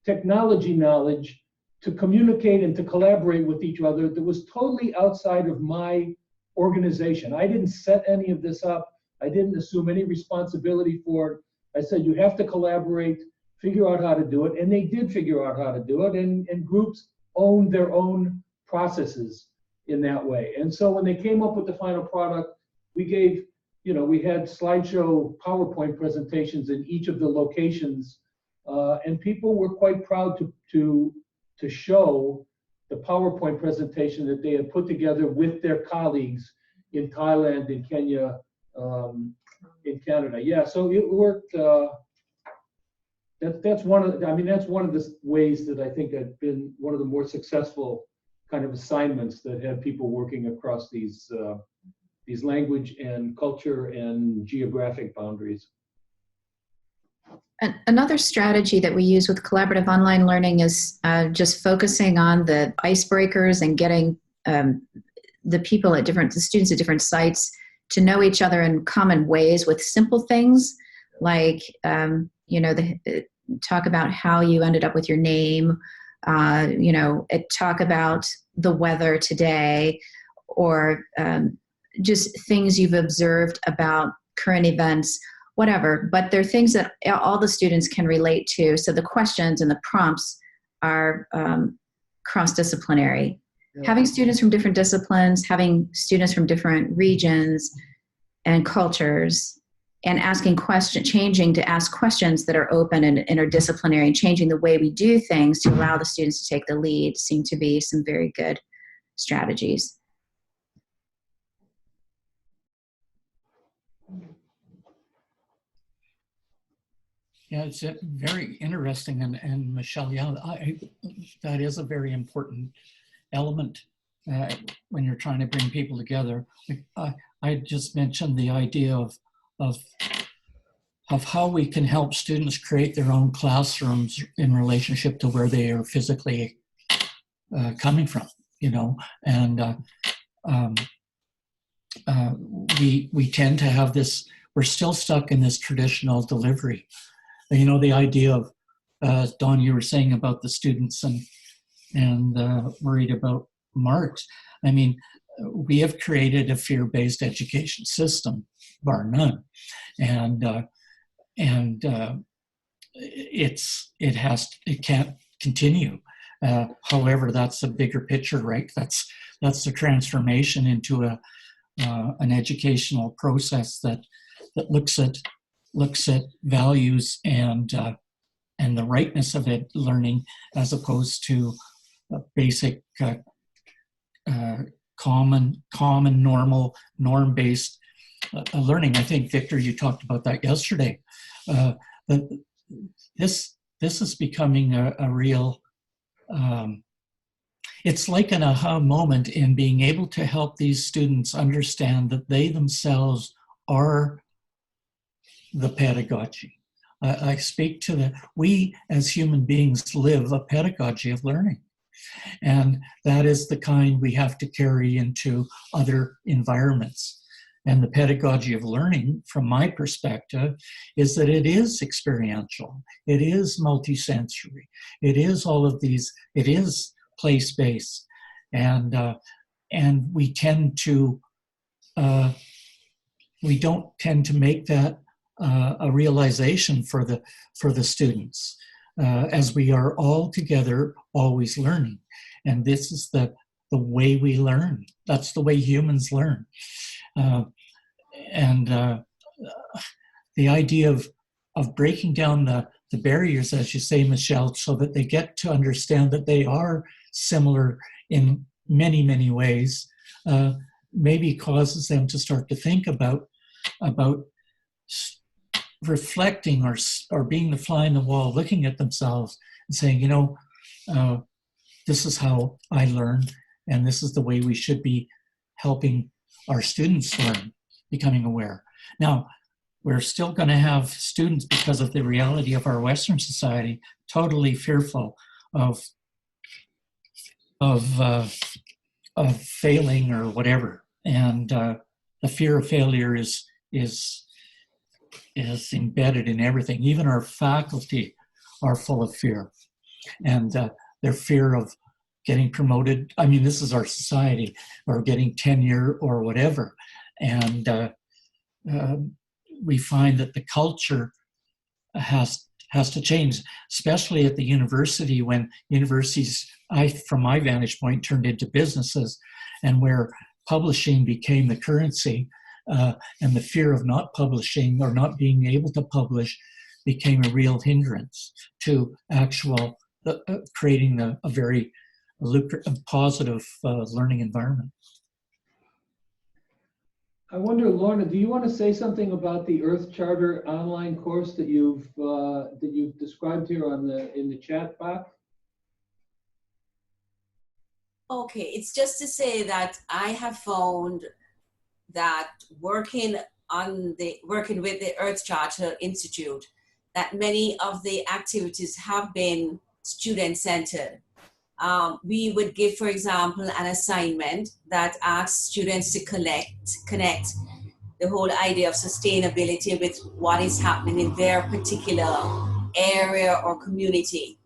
technology knowledge to communicate and to collaborate with each other that was totally outside of my organization. I didn't set any of this up. I didn't assume any responsibility for it. I said, you have to collaborate, figure out how to do it. And they did figure out how to do it. And groups own their own processes in that way. And so when they came up with the final product, we gave, we had slideshow PowerPoint presentations in each of the locations. And people were quite proud to show the PowerPoint presentation that they had put together with their colleagues in Thailand, in Kenya, in Canada. Yeah, so it worked. That's one of the ways that I think have been one of the more successful kind of assignments that have people working across these language and culture and geographic boundaries. Another strategy that we use with collaborative online learning is just focusing on the icebreakers and getting the students at different sites to know each other in common ways with simple things like, talk about how you ended up with your name, talk about the weather today, or just things you've observed about current events, whatever. But they're things that all the students can relate to. So the questions and the prompts are cross-disciplinary. Yeah. Having students from different disciplines, having students from different regions and cultures, and changing to ask questions that are open and interdisciplinary, and changing the way we do things to allow the students to take the lead seem to be some very good strategies. Yeah, it's very interesting, and Michele, yeah, that is a very important element when you're trying to bring people together. I just mentioned the idea of how we can help students create their own classrooms in relationship to where they are physically coming from, and we tend to have this. We're still stuck in this traditional delivery. The idea of, Dawn, you were saying about the students and worried about marks. I mean, we have created a fear-based education system, bar none, and it can't continue. However, that's a bigger picture, right? That's the transformation into an educational process that looks at values and the rightness of learning, as opposed to basic common norm-based learning. I think, Victor, you talked about that yesterday. This is becoming a real. It's like an aha moment in being able to help these students understand that they themselves are the pedagogy. I speak to we as human beings live a pedagogy of learning. And that is the kind we have to carry into other environments. And the pedagogy of learning, from my perspective, is that it is experiential. It is multisensory. It is all of these, it is place-based. And we tend to, we don't tend to make that a realization for the students, as we are all together always learning. And this is the way we learn. That's the way humans learn. The idea of breaking down the barriers, as you say, Michele, so that they get to understand that they are similar in many, many ways, maybe causes them to start to think about reflecting or being the fly in the wall, looking at themselves and saying, this is how I learn, and this is the way we should be helping our students learn, becoming aware. Now, we're still going to have students, because of the reality of our Western society, totally fearful of failing or whatever, and the fear of failure is is embedded in everything. Even our faculty are full of fear, and their fear of getting promoted. I mean, this is our society, or getting tenure or whatever. And we find that the culture has to change, especially at the university, when universities, from my vantage point, turned into businesses, and where publishing became the currency, and the fear of not publishing or not being able to publish became a real hindrance to actual creating a very lucrative, positive learning environment. I wonder, Lorna, do you want to say something about the Earth Charter online course that you've described here in the chat box? Okay, it's just to say that I have found that working with the Earth Charter Institute, that many of the activities have been student-centered. We would give, for example, an assignment that asks students to connect the whole idea of sustainability with what is happening in their particular area or community.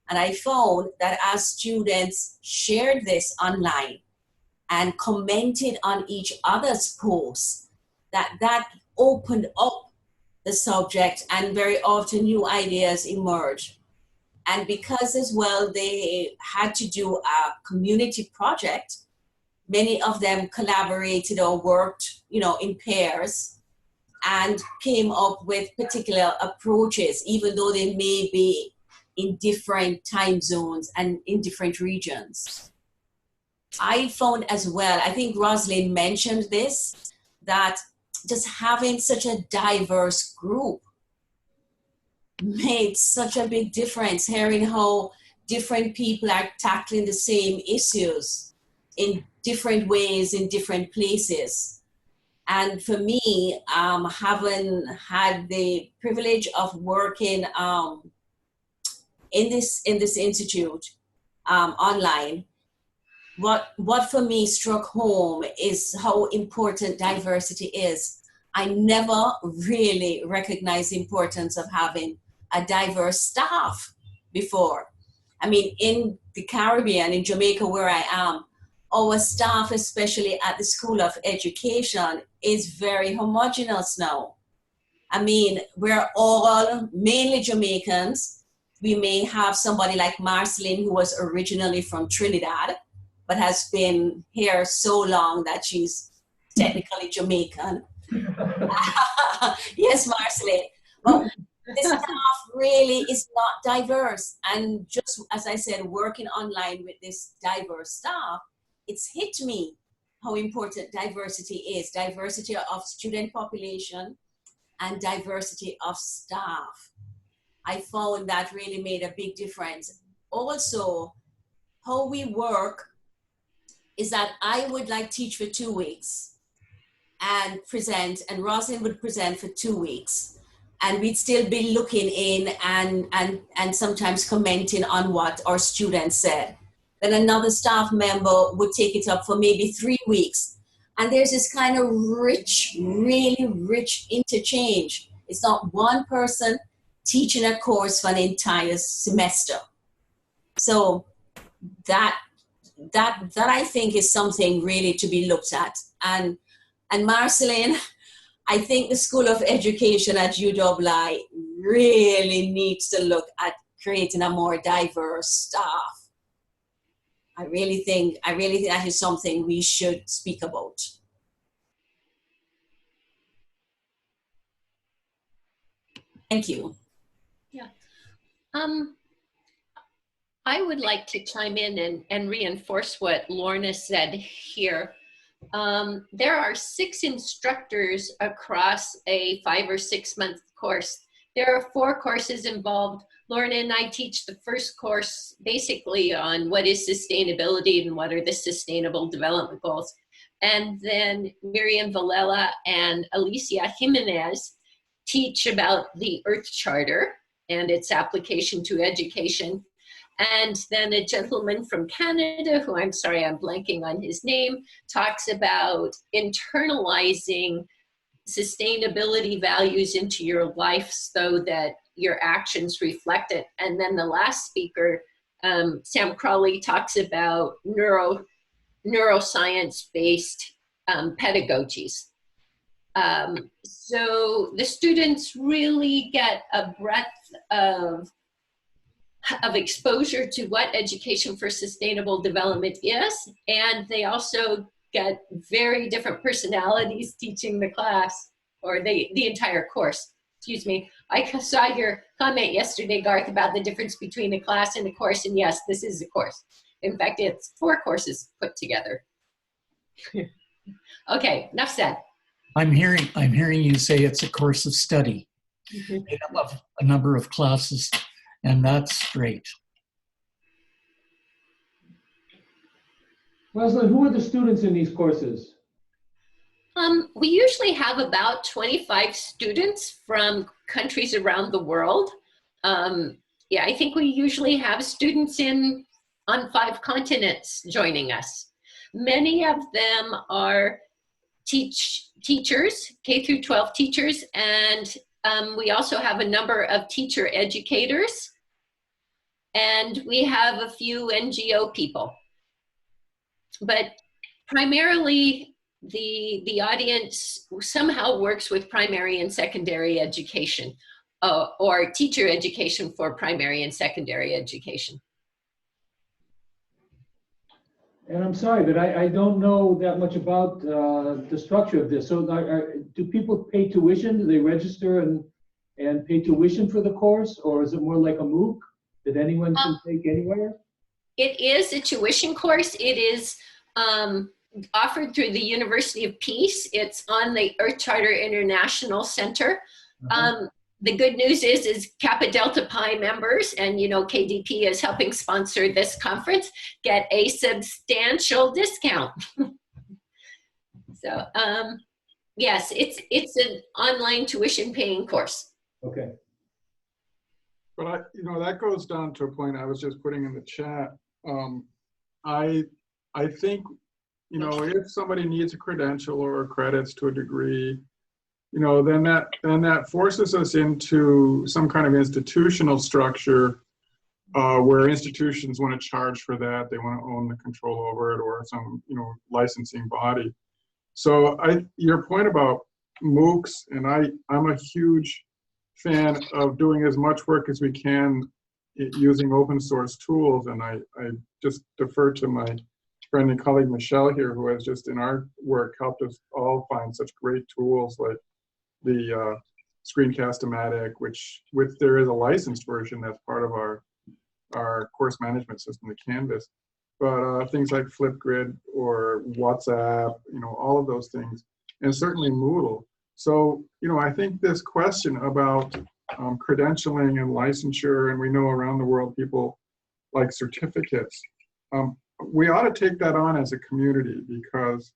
And I found that as students shared this online and commented on each other's posts, that opened up the subject, and very often new ideas emerged. And because as well they had to do a community project, many of them collaborated or worked, in pairs and came up with particular approaches, even though they may be in different time zones and in different regions. I found as well, I think Rosalind mentioned this, that just having such a diverse group made such a big difference, hearing how different people are tackling the same issues in different ways in different places. And for me, having had the privilege of working in this institute online, what for me struck home is how important diversity is. I never really recognized the importance of having a diverse staff before. I mean, in the Caribbean, in Jamaica where I am, our staff, especially at the School of Education, is very homogeneous now. I mean, we're all mainly Jamaicans. We may have somebody like Marceline, who was originally from Trinidad, but has been here so long that she's technically Jamaican. Yes, Marceline. But the staff really is not diverse. And just as I said, working online with this diverse staff, it's hit me how important diversity is. Diversity of student population and diversity of staff. I found that really made a big difference. Also, how we work is that I would teach for 2 weeks and present, and Rosalind would present for 2 weeks. And we'd still be looking in and sometimes commenting on what our students said. Then another staff member would take it up for maybe 3 weeks. And there's this kind of rich, really rich interchange. It's not one person teaching a course for an entire semester. So that I think is something really to be looked at. And Marceline, I think the School of Education at UWI really needs to look at creating a more diverse staff. I really think that is something we should speak about. Thank you. Yeah. I would like to chime in and reinforce what Lorna said here. There are 6 instructors across a 5 or 6 month course. There are 4 courses involved. Lorna and I teach the first course basically on what is sustainability and what are the sustainable development goals. And then Miriam Villela and Alicia Jimenez teach about the Earth Charter and its application to education. And then a gentleman from Canada, who I'm sorry, I'm blanking on his name, talks about internalizing sustainability values into your life so that your actions reflect it. And then the last speaker, Sam Crawley, talks about neuroscience-based pedagogies. So the students really get a breadth of exposure to what education for sustainable development is, and they also get very different personalities teaching the class, or the entire course. Excuse me. I saw your comment yesterday, Garth, about the difference between a class and a course, and yes, this is a course. In fact, it's 4 courses put together. Okay, enough said. I'm hearing you say it's a course of study, made up of a number of classes, and that's great. Rosalind, who are the students in these courses? We usually have about 25 students from countries around the world. Yeah, I think we usually have students on 5 continents joining us. Many of them are teachers, K through 12 teachers, and we also have a number of teacher educators, and we have a few NGO people. But primarily, the audience somehow works with primary and secondary education, or teacher education for primary and secondary education. And I'm sorry, but I don't know that much about the structure of this. So do people pay tuition? Do they register and pay tuition for the course? Or is it more like a MOOC that anyone can take anywhere? It is a tuition course. It is offered through the University of Peace. It's on the Earth Charter International Center. The good news is Kappa Delta Pi members, and you know KDP is helping sponsor this conference, get a substantial discount. So yes, it's an online tuition paying course. Okay. But that goes down to a point I was just putting in the chat. I think, if somebody needs a credential or credits to a degree, then that forces us into some kind of institutional structure where institutions want to charge for that. They want to own the control over it, or some, licensing body. So your point about MOOCs, and I'm a huge fan of doing as much work as we can using open source tools. And I just defer to my friend and colleague Michele here, who has just in our work helped us all find such great tools like the Screencast-O-Matic, which there is a licensed version that's part of our course management system, the Canvas. But things like Flipgrid or WhatsApp, all of those things, and certainly Moodle. So, I think this question about credentialing and licensure, and we know around the world people like certificates, we ought to take that on as a community, because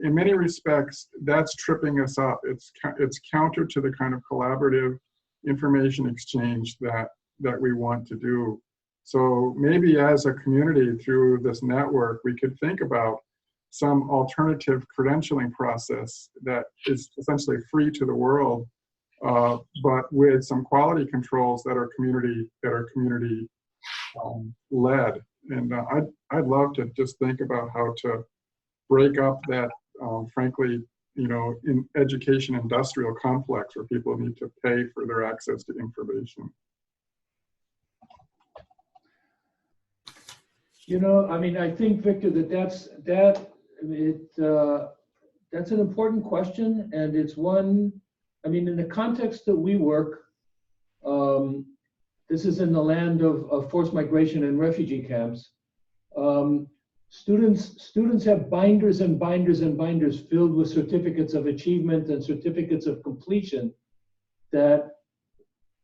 in many respects, that's tripping us up. It's counter to the kind of collaborative information exchange that we want to do. So maybe as a community through this network, we could think about some alternative credentialing process that is essentially free to the world, but with some quality controls that are community led. And I'd love to just think about how to break up that, frankly, in education industrial complex where people need to pay for their access to information. I think, Victor, that's an important question, and it's one, in the context that we work, this is in the land of forced migration and refugee camps. Students have binders and binders and binders filled with certificates of achievement and certificates of completion that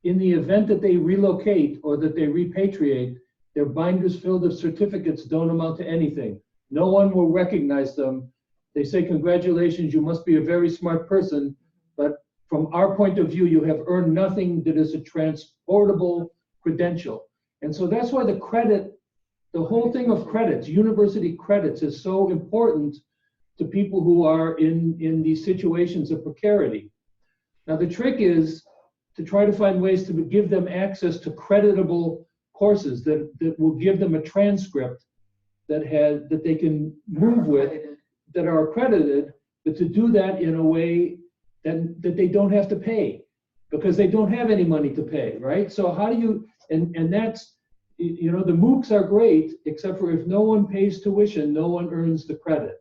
in the event that they relocate or that they repatriate, their binders filled with certificates don't amount to anything. No one will recognize them. They say, congratulations, you must be a very smart person, but from our point of view, you have earned nothing that is a transportable credential. And so that's why the whole thing of credits, university credits, is so important to people who are in these situations of precarity. Now, the trick is to try to find ways to give them access to creditable courses that will give them a transcript that they can move with, that are accredited, but to do that in a way that they don't have to pay, because they don't have any money to pay, right? So how do you, and that's, you know, the MOOCs are great, except for if no one pays tuition, no one earns the credit.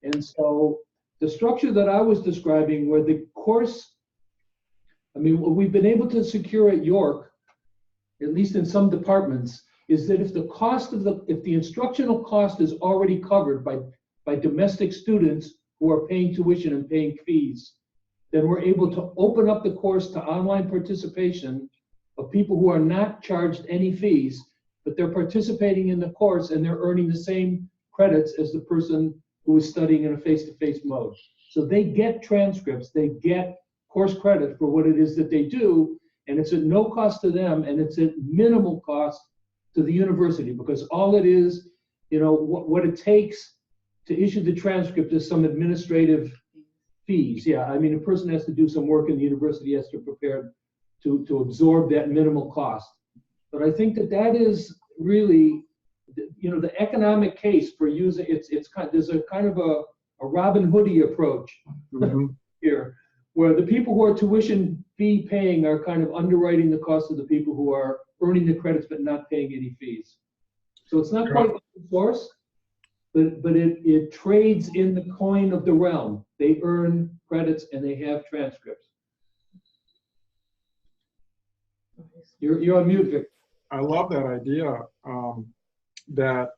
And so the structure that I was describing, where the course, I mean, what we've been able to secure at York, at least in some departments, is that if the instructional cost is already covered by domestic students who are paying tuition and paying fees, then we're able to open up the course to online participation of people who are not charged any fees, but they're participating in the course and they're earning the same credits as the person who is studying in a face-to-face mode. So they get transcripts, they get course credit for what it is that they do, and it's at no cost to them, and it's at minimal cost to the university, because all it is, you know, what it takes to issue the transcript is some administrative fees. Yeah, I mean, a person has to do some work and the university has to prepare to absorb that minimal cost. But I think that is really, you know, the economic case for using, there's a kind of a Robin Hoodie approach here, where the people who are tuition fee paying are kind of underwriting the cost of the people who are earning the credits but not paying any fees. So it's not quite open source, but it trades in the coin of the realm. They earn credits and they have transcripts. You're on mute, Vic. I love that idea, that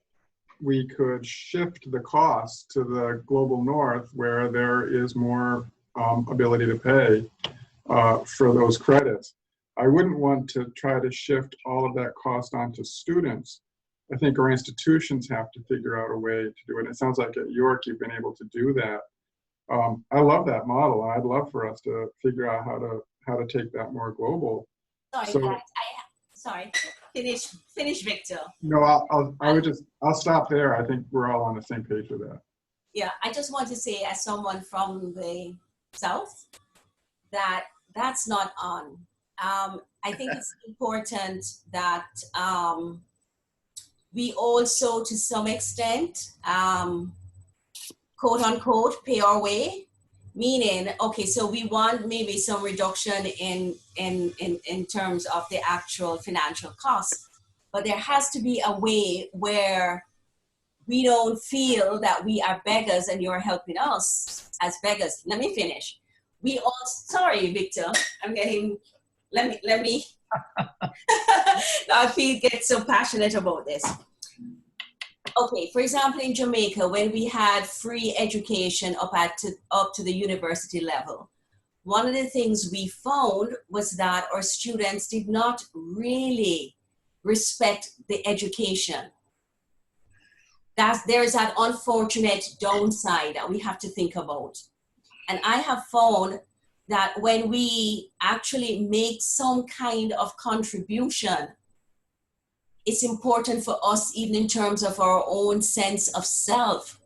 we could shift the cost to the global north, where there is more ability to pay for those credits. I wouldn't want to try to shift all of that cost onto students. I think our institutions have to figure out a way to do it. It sounds like at York you've been able to do that. I love that model, and I'd love for us to figure out how to take that more global. Sorry, finish, Victor. No, I'll stop there. I think we're all on the same page with that. Yeah, I just want to say, as someone from the South, that's not on. I think it's important that we also, to some extent, quote unquote, pay our way. Meaning, okay, so we want maybe some reduction in terms of the actual financial costs, but there has to be a way where we don't feel that we are beggars and you're helping us as beggars. Let me finish. We all, sorry, Victor, I'm getting, let me, I get so passionate about this. Okay, for example, in Jamaica, when we had free education up to the university level, one of the things we found was that our students did not really respect the education. There's that unfortunate downside that we have to think about. And I have found that when we actually make some kind of contribution, it's important for us, even in terms of our own sense of self.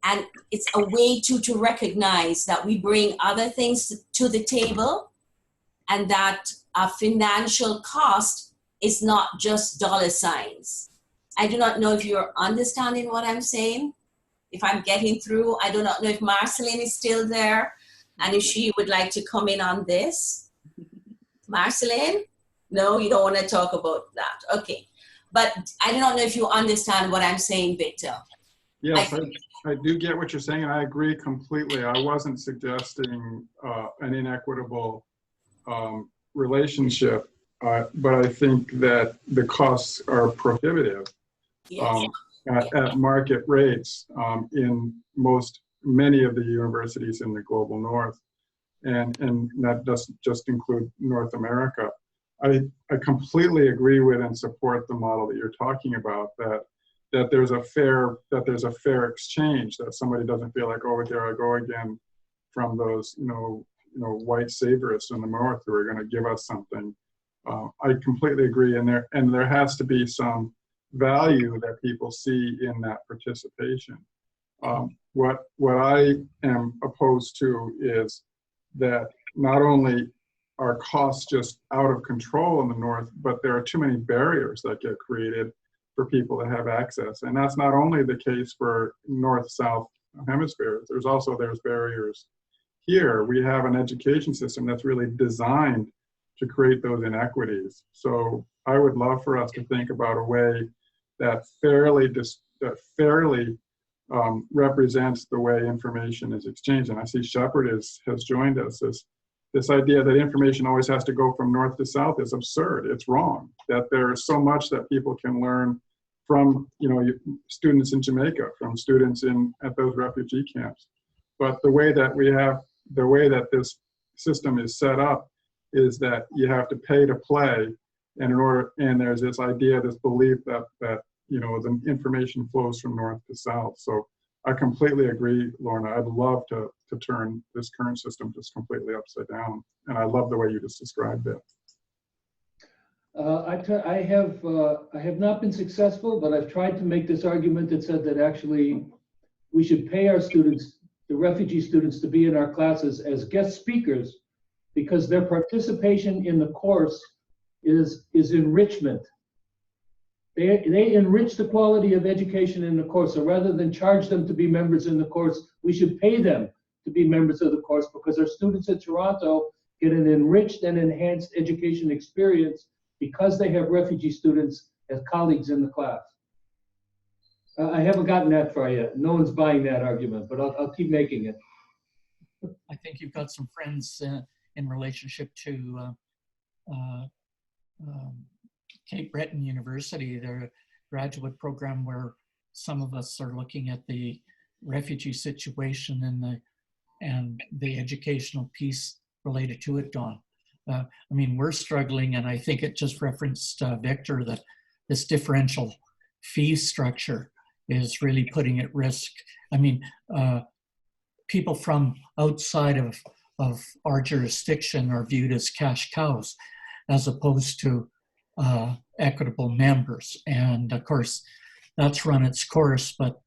And it's a way to recognize that we bring other things to the table, and that a financial cost is not just dollar signs. I do not know if you're understanding what I'm saying, if I'm getting through. I do not know if Marceline is still there and if she would like to come in on this. Marceline? No, you don't want to talk about that. Okay. But I do not know if you understand what I'm saying, Victor. Yes, I do get what you're saying, and I agree completely. I wasn't suggesting an inequitable relationship, but I think that the costs are prohibitive at market rates in many of the universities in the global north, and that doesn't just include North America. I completely agree with and support the model that you're talking about, that there's a fair exchange, that somebody doesn't feel like, oh, there I go again from those white savorists in the north who are going to give us something. I completely agree, and there has to be some value that people see in that participation. What I am opposed to is that not only are costs just out of control in the North, but there are too many barriers that get created for people to have access. And that's not only the case for North-South hemispheres. There's barriers here. We have an education system that's really designed to create those inequities. So I would love for us to think about a way that fairly represents the way information is exchanged. And I see Shepard has joined us. This idea that information always has to go from north to south is absurd. It's wrong. That there is so much that people can learn from, students in Jamaica, from students at those refugee camps. But the way that this system is set up is that you have to pay to play, and there's this idea, this belief that the information flows from north to south. So I completely agree, Lorna. I'd love to turn this current system just completely upside down. And I love the way you just described it. I have not been successful, but I've tried to make this argument that said that actually we should pay our students, the refugee students, to be in our classes as guest speakers, because their participation in the course is enrichment. They enrich the quality of education in the course. So rather than charge them to be members in the course, we should pay them to be members of the course, because our students at Toronto get an enriched and enhanced education experience because they have refugee students as colleagues in the class. I haven't gotten that far yet. No one's buying that argument, but I'll keep making it. I think you've got some friends in relationship to Cape Breton University, their graduate program, where some of us are looking at the refugee situation and the educational piece related to it, Dawn. I mean, we're struggling, and I think it just referenced Victor, that this differential fee structure is really putting at risk. I mean, people from outside of our jurisdiction are viewed as cash cows, as opposed to equitable members. And of course, that's run its course, but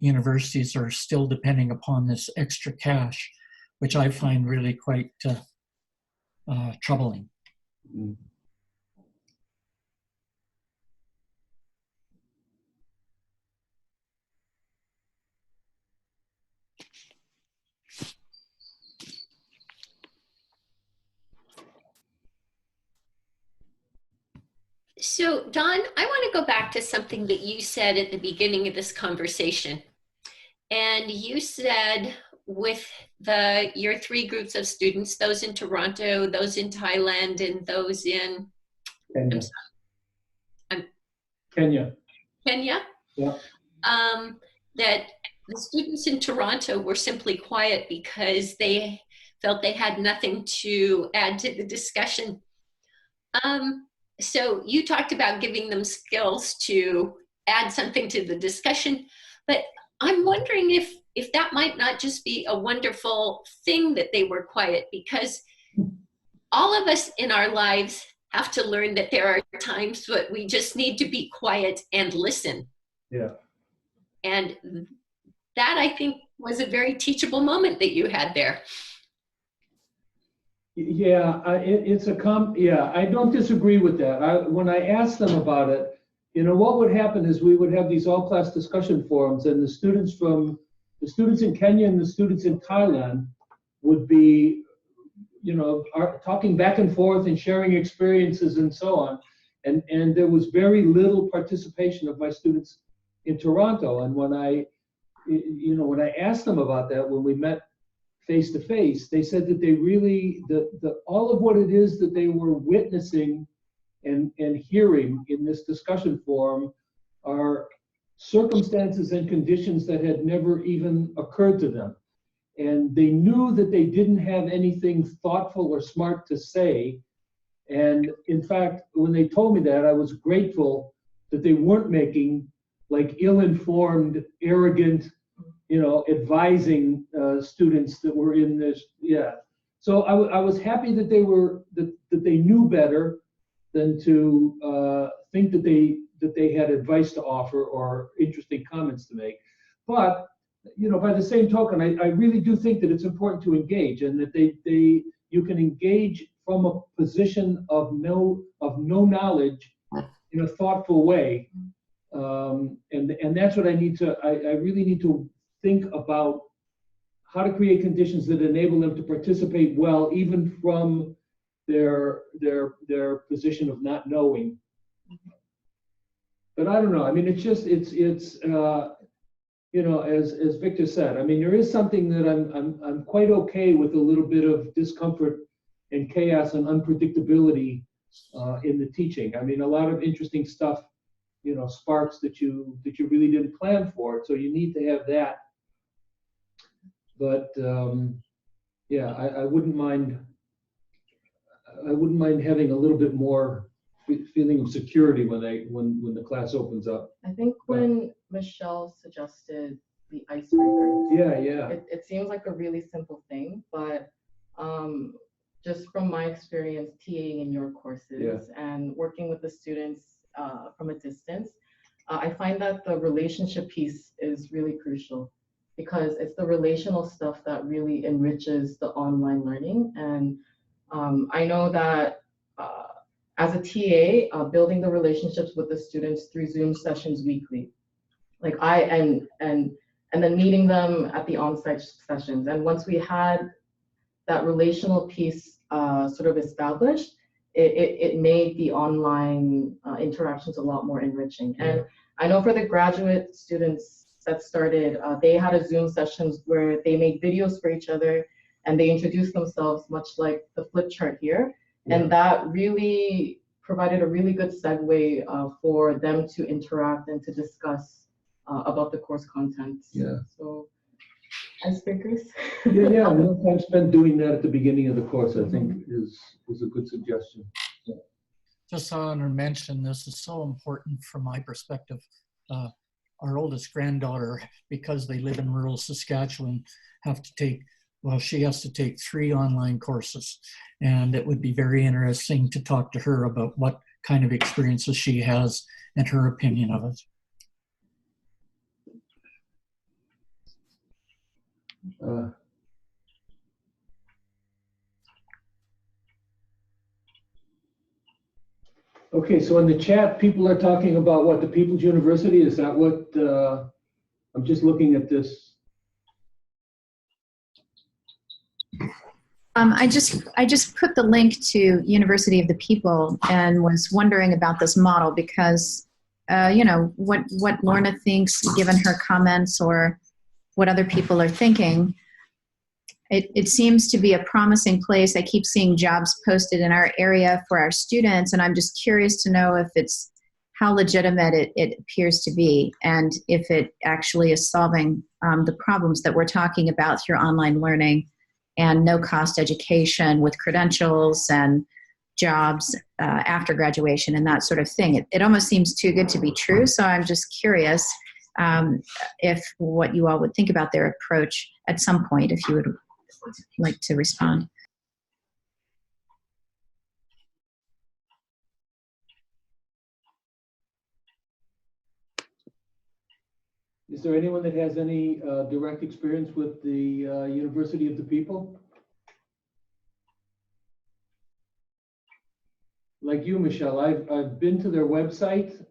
universities are still depending upon this extra cash, which I find really quite troubling. Mm. So, Dawn, I want to go back to something that you said at the beginning of this conversation. And you said with your three groups of students, those in Toronto, those in Thailand, and those in Kenya. Kenya. Kenya? Yeah. That the students in Toronto were simply quiet because they felt they had nothing to add to the discussion. So you talked about giving them skills to add something to the discussion, but I'm wondering if that might not just be a wonderful thing that they were quiet, because all of us in our lives have to learn that there are times that we just need to be quiet and listen. Yeah. And that, I think, was a very teachable moment that you had there. Yeah, I don't disagree with that. When I asked them about it, what would happen is we would have these all-class discussion forums, and the students in Kenya and the students in Thailand would be, talking back and forth and sharing experiences and so on. And there was very little participation of my students in Toronto. And when I asked them about that, when we met face to face, they said that they really, all of what it is that they were witnessing and hearing in this discussion forum are circumstances and conditions that had never even occurred to them. And they knew that they didn't have anything thoughtful or smart to say. And in fact, when they told me that, I was grateful that they weren't making like ill-informed, arrogant, advising students that were in this. Yeah. So I was happy that they knew better than to think that they had advice to offer or interesting comments to make. But you know, by the same token, I really do think that it's important to engage, and that you can engage from a position of no knowledge in a thoughtful way. And that's what I really need to think about, how to create conditions that enable them to participate well, even from their position of not knowing. But I don't know. I mean, it's you know, as Victor said, I mean, there is something that I'm quite okay with, a little bit of discomfort and chaos and unpredictability in the teaching. I mean, a lot of interesting stuff, you know, sparks that you really didn't plan for. So you need to have that. But yeah, I wouldn't mind having a little bit more feeling of security when the class opens up. I think when Michele suggested the icebreakers, yeah, it seems like a really simple thing, but just from my experience TAing in your courses and working with the students from a distance, I find that the relationship piece is really crucial, because it's the relational stuff that really enriches the online learning. And I know that as a TA, building the relationships with the students through Zoom sessions weekly, like and then meeting them at the on-site sessions. And once we had that relational piece sort of established, it made the online interactions a lot more enriching. And I know for the graduate students that started, they had a Zoom sessions where they made videos for each other and they introduced themselves, much like the flip chart here. And that really provided a really good segue for them to interact and to discuss about the course content. So, icebreakers. yeah. More time spent doing that at the beginning of the course, I think, is a good suggestion. Just want to mention, this is so important from my perspective. Our oldest granddaughter, because they live in rural Saskatchewan, she has to take 3 online courses. And it would be very interesting to talk to her about what kind of experiences she has and her opinion of it. Okay, so in the chat, people are talking about what, the People's University? Is that what, I'm just looking at this. I just put the link to University of the People and was wondering about this model, because you know, what Lorna thinks, given her comments, or what other people are thinking. It seems to be a promising place. I keep seeing jobs posted in our area for our students, and I'm just curious to know if it's, how legitimate it appears to be, and if it actually is solving the problems that we're talking about through online learning and no-cost education with credentials and jobs after graduation and that sort of thing. It almost seems too good to be true, so I'm just curious if what you all would think about their approach at some point, if you would like to respond. Is there anyone that has any direct experience with the University of the People? Like you, Michele, I've been to their website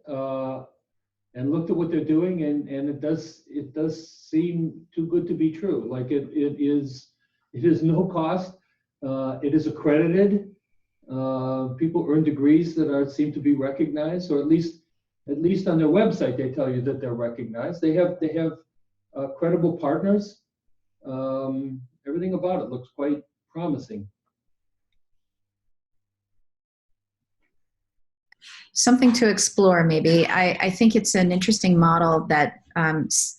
and looked at what they're doing, and it does seem too good to be true. Like it is no cost. It is accredited. People earn degrees that seem to be recognized, or at least on their website, they tell you that they're recognized. They have credible partners. Everything about it looks quite promising. Something to explore, maybe. I think it's an interesting model that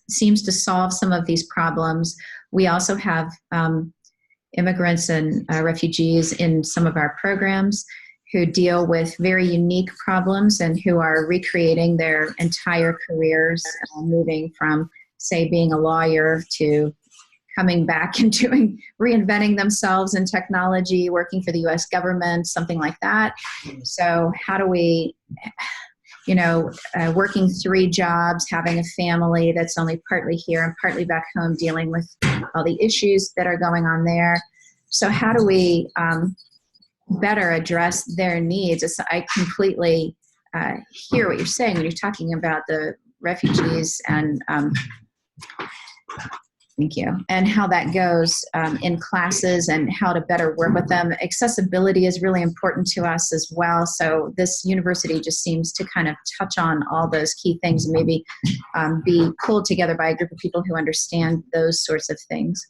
seems to solve some of these problems. We also have immigrants and refugees in some of our programs who deal with very unique problems and who are recreating their entire careers, moving from, say, being a lawyer to coming back and reinventing themselves in technology, working for the US government, something like that. So how do we, working 3 jobs, having a family that's only partly here and partly back home, dealing with all the issues that are going on there. So how do we better address their needs? I completely hear what you're saying when you're talking about the refugees and thank you, and how that goes in classes and how to better work with them. Accessibility is really important to us as well. So this university just seems to kind of touch on all those key things and maybe be pulled together by a group of people who understand those sorts of things.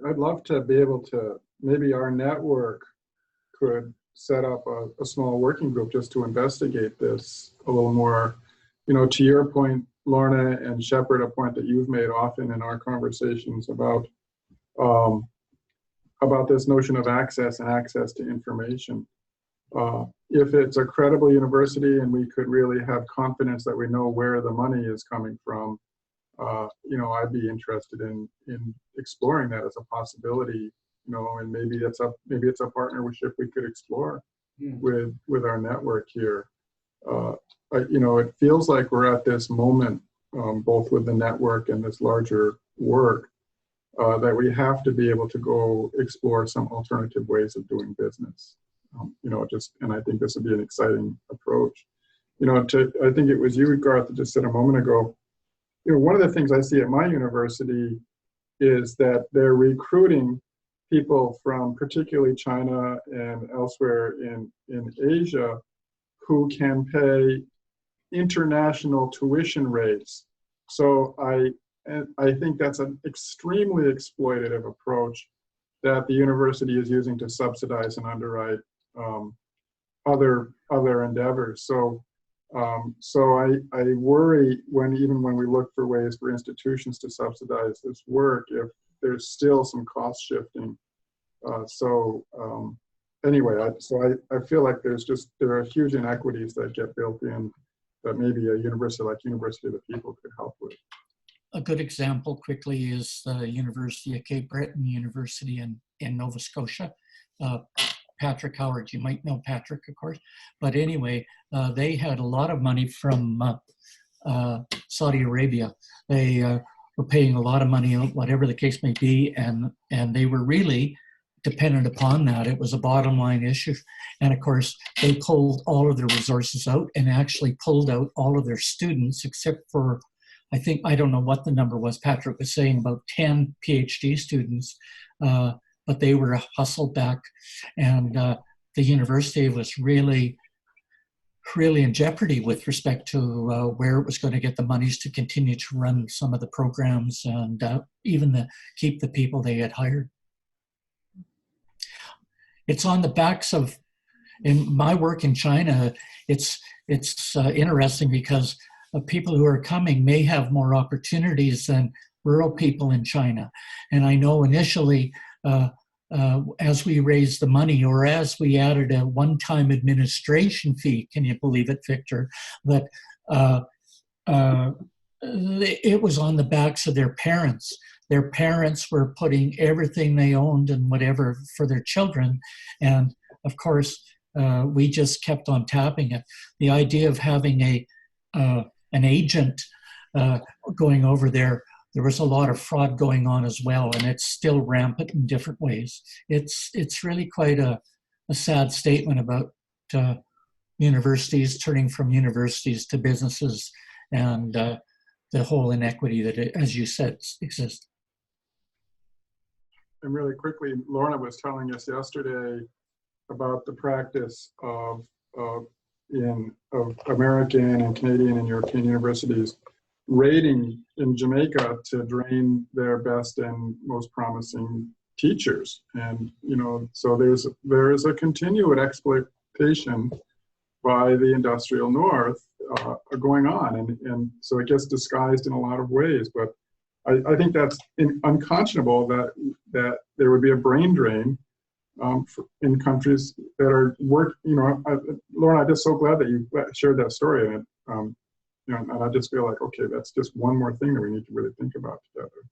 I'd love to be able to, maybe our network could set up a small working group just to investigate this a little more. To your point, Lorna and Shepard, a point that you've made often in our conversations about this notion of access and access to information. If it's a credible university and we could really have confidence that we know where the money is coming from, I'd be interested in exploring that as a possibility. And maybe it's a partnership we could explore with our network here. It feels like we're at this moment, both with the network and this larger work, that we have to be able to go explore some alternative ways of doing business. And I think this would be an exciting approach. I think it was you, Garth, that just said a moment ago, one of the things I see at my university is that they're recruiting people from particularly China and elsewhere in Asia who can pay international tuition rates. So I think that's an extremely exploitative approach that the university is using to subsidize and underwrite other endeavors. So I worry even when we look for ways for institutions to subsidize this work, if there's still some cost shifting. Anyway, I feel like there are huge inequities that get built in that maybe a university like University of the People could help with. A good example quickly is the University of Cape Breton University in Nova Scotia. Patrick Howard, you might know Patrick, of course. But anyway, they had a lot of money from Saudi Arabia. They were paying a lot of money, whatever the case may be, and they were really dependent upon that. It was a bottom line issue. And of course, they pulled all of their resources out and actually pulled out all of their students, except for, I don't know what the number was, Patrick was saying about 10 PhD students, but they were hustled back. And the university was really in jeopardy with respect to where it was going to get the monies to continue to run some of the programs and even keep the people they had hired. It's on the backs of, in my work in China, it's interesting because people who are coming may have more opportunities than rural people in China. And I know initially, as we raised the money, or as we added a one-time administration fee, can you believe it, Victor, that it was on the backs of their parents. Their parents were putting everything they owned and whatever for their children. And of course, we just kept on tapping it. The idea of having an agent going over there was a lot of fraud going on as well, and it's still rampant in different ways. It's really quite a sad statement about universities turning from universities to businesses and the whole inequity that, as you said, exists. And really quickly, Lorna was telling us yesterday about the practice of American and Canadian and European universities raiding in Jamaica to drain their best and most promising teachers. And, so there is a continued exploitation by the industrial North going on. And so it gets disguised in a lot of ways, but I think that's unconscionable that there would be a brain drain in countries that are Lauren, I'm just so glad that you shared that story. And I just feel like, okay, that's just one more thing that we need to really think about together.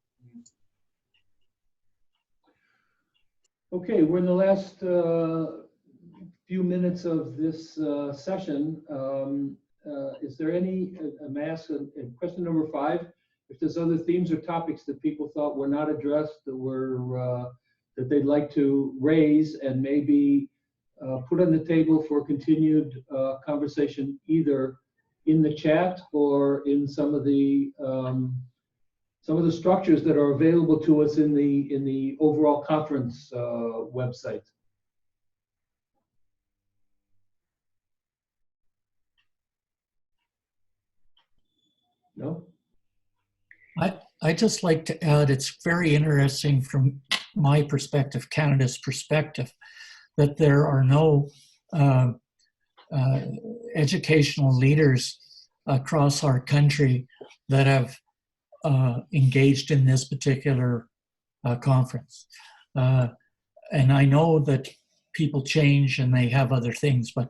Okay, we're in the last few minutes of this session, is there any, question number 5, if there's other themes or topics that people thought were not addressed that were that they'd like to raise and maybe put on the table for continued conversation, either in the chat or in some of the structures that are available to us in the overall conference website. No? I'd just like to add, it's very interesting from my perspective, Canada's perspective, that there are no educational leaders across our country that have engaged in this particular conference. And I know that people change and they have other things, but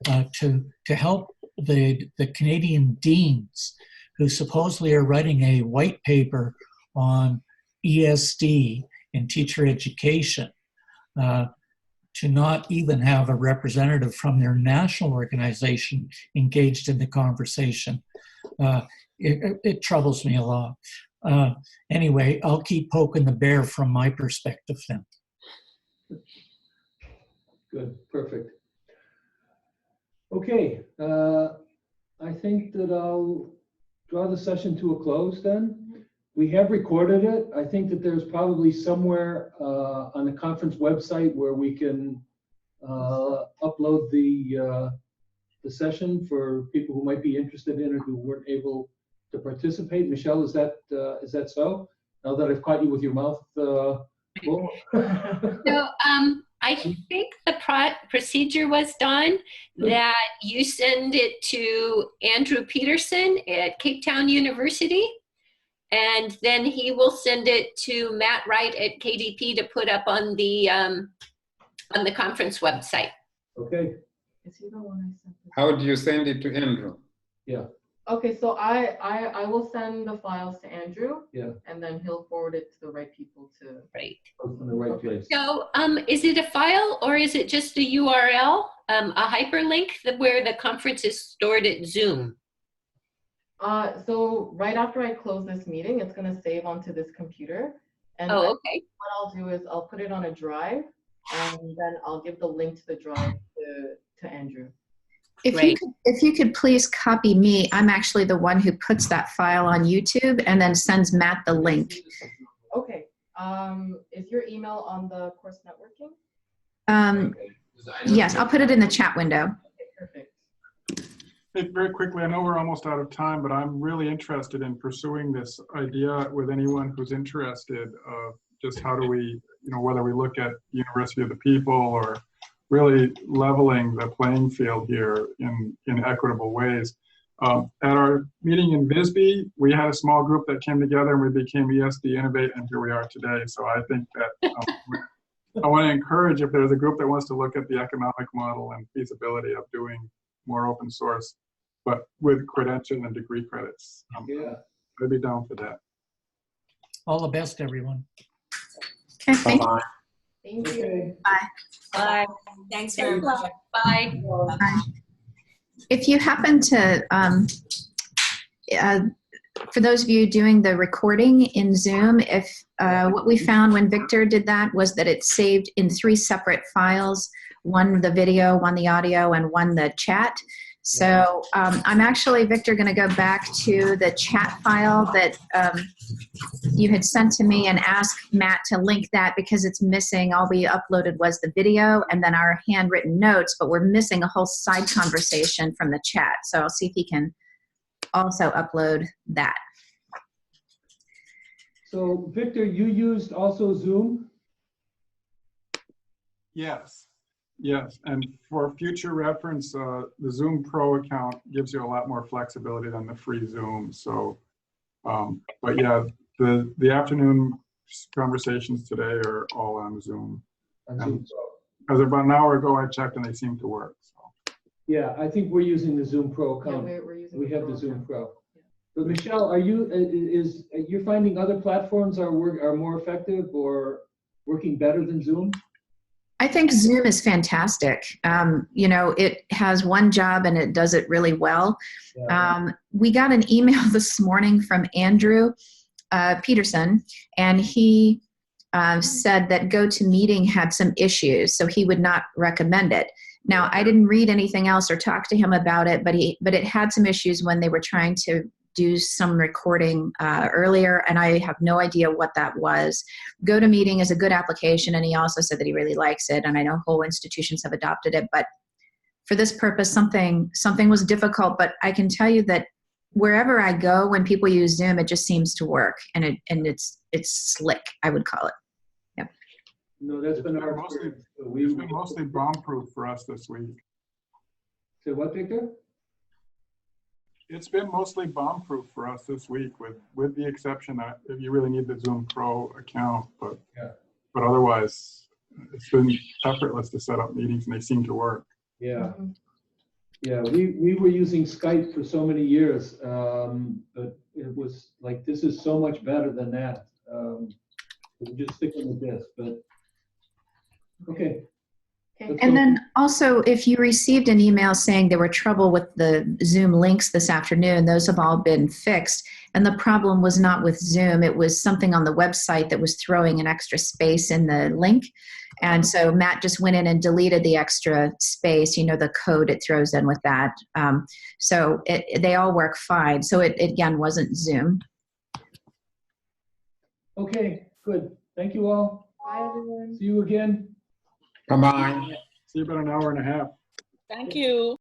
to help the Canadian deans who supposedly are writing a white paper on ESD in teacher education, to not even have a representative from their national organization engaged in the conversation. It troubles me a lot. Anyway, I'll keep poking the bear from my perspective then. Good, perfect. Okay, I think that I'll draw the session to a close then. We have recorded it. I think that there's probably somewhere on the conference website where we can upload the session for people who might be interested in it who weren't able to participate. Michele, is that so? Now that I've caught you with your mouth full. So I think the procedure was done that you send it to Andrew Peterson at Cape Town University, and then he will send it to Matt Wright at KDP to put up on the conference website. Okay. Is he the one I sent? How do you send it to Andrew? Yeah. Okay, so I will send the files to Andrew. Yeah. And then he'll forward it to the right people to. Right. In the right place. So is it a file or is it just a URL, a hyperlink where the conference is stored at Zoom? So right after I close this meeting, it's going to save onto this computer. And Oh, then okay. what I'll do is I'll put it on a drive, and then I'll give the link to the drive to Andrew. If you could please copy me, I'm actually the one who puts that file on YouTube and then sends Matt the link. Okay. Is your email on the course networking? Yes, I'll put it in the chat window. Okay, perfect. Hey, very quickly, I know we're almost out of time, but I'm really interested in pursuing this idea with anyone who's interested of just how do we, whether we look at University of the People or really leveling the playing field here in equitable ways. At our meeting in Bisbee, we had a small group that came together and we became ESD Innovate, and here we are today. So I think that I want to encourage, if there's a group that wants to look at the economic model and feasibility of doing more open source, but with credential and degree credits, I'd be down for that. All the best, everyone. Okay, thank you. Thank you. Bye. Bye. Thanks very much. Bye. Bye. If you happen to, for those of you doing the recording in Zoom, if what we found when Victor did that was that it saved in 3 separate files, one the video, one the audio, and one the chat. So I'm actually, Victor, going to go back to the chat file that you had sent to me and ask Matt to link that because it's missing. All we uploaded was the video and then our handwritten notes, but we're missing a whole side conversation from the chat. So I'll see if he can also upload that. So Victor, you used also Zoom? Yes. Yes, and for future reference, the Zoom Pro account gives you a lot more flexibility than the free Zoom. So, but yeah, the afternoon conversations today are all on Zoom. Because about an hour ago I checked and they seem to work. So. Yeah, I think we're using the Zoom Pro account. Yeah, we're using we have the Zoom account. Pro. Yeah. But Michele, are you you're finding other platforms are more effective or working better than Zoom? I think Zoom is fantastic. You know, it has one job and it does it really well. Yeah. We got an email this morning from Andrew Peterson, and he said that GoToMeeting had some issues, so he would not recommend it. Now, I didn't read anything else or talk to him about it, but it had some issues when they were trying to do some recording earlier, and I have no idea what that was. GoToMeeting is a good application, and he also said that he really likes it, and I know whole institutions have adopted it, but for this purpose, something was difficult, but I can tell you that wherever I go, when people use Zoom, it just seems to work, and it's slick, I would call it. Yeah. No, that's been our mostly, experience. it's been mostly bomb-proof for us this week. Say what, Victor? It's been mostly bomb-proof for us this week, with the exception that if you really need the Zoom Pro account, but otherwise, it's been effortless to set up meetings, and they seem to work. Yeah. Yeah, we were using Skype for so many years, but it was like, this is so much better than that. We're just sticking with this, but okay. And then also, if you received an email saying there were trouble with the Zoom links this afternoon, those have all been fixed. And the problem was not with Zoom, it was something on the website that was throwing an extra space in the link. And so Matt just went in and deleted the extra space, you know, the code it throws in with that. So they all work fine. So it again wasn't Zoom. Okay, good. Thank you all. Bye, everyone. See you again. Bye-bye. See you about an hour and a half. Thank you.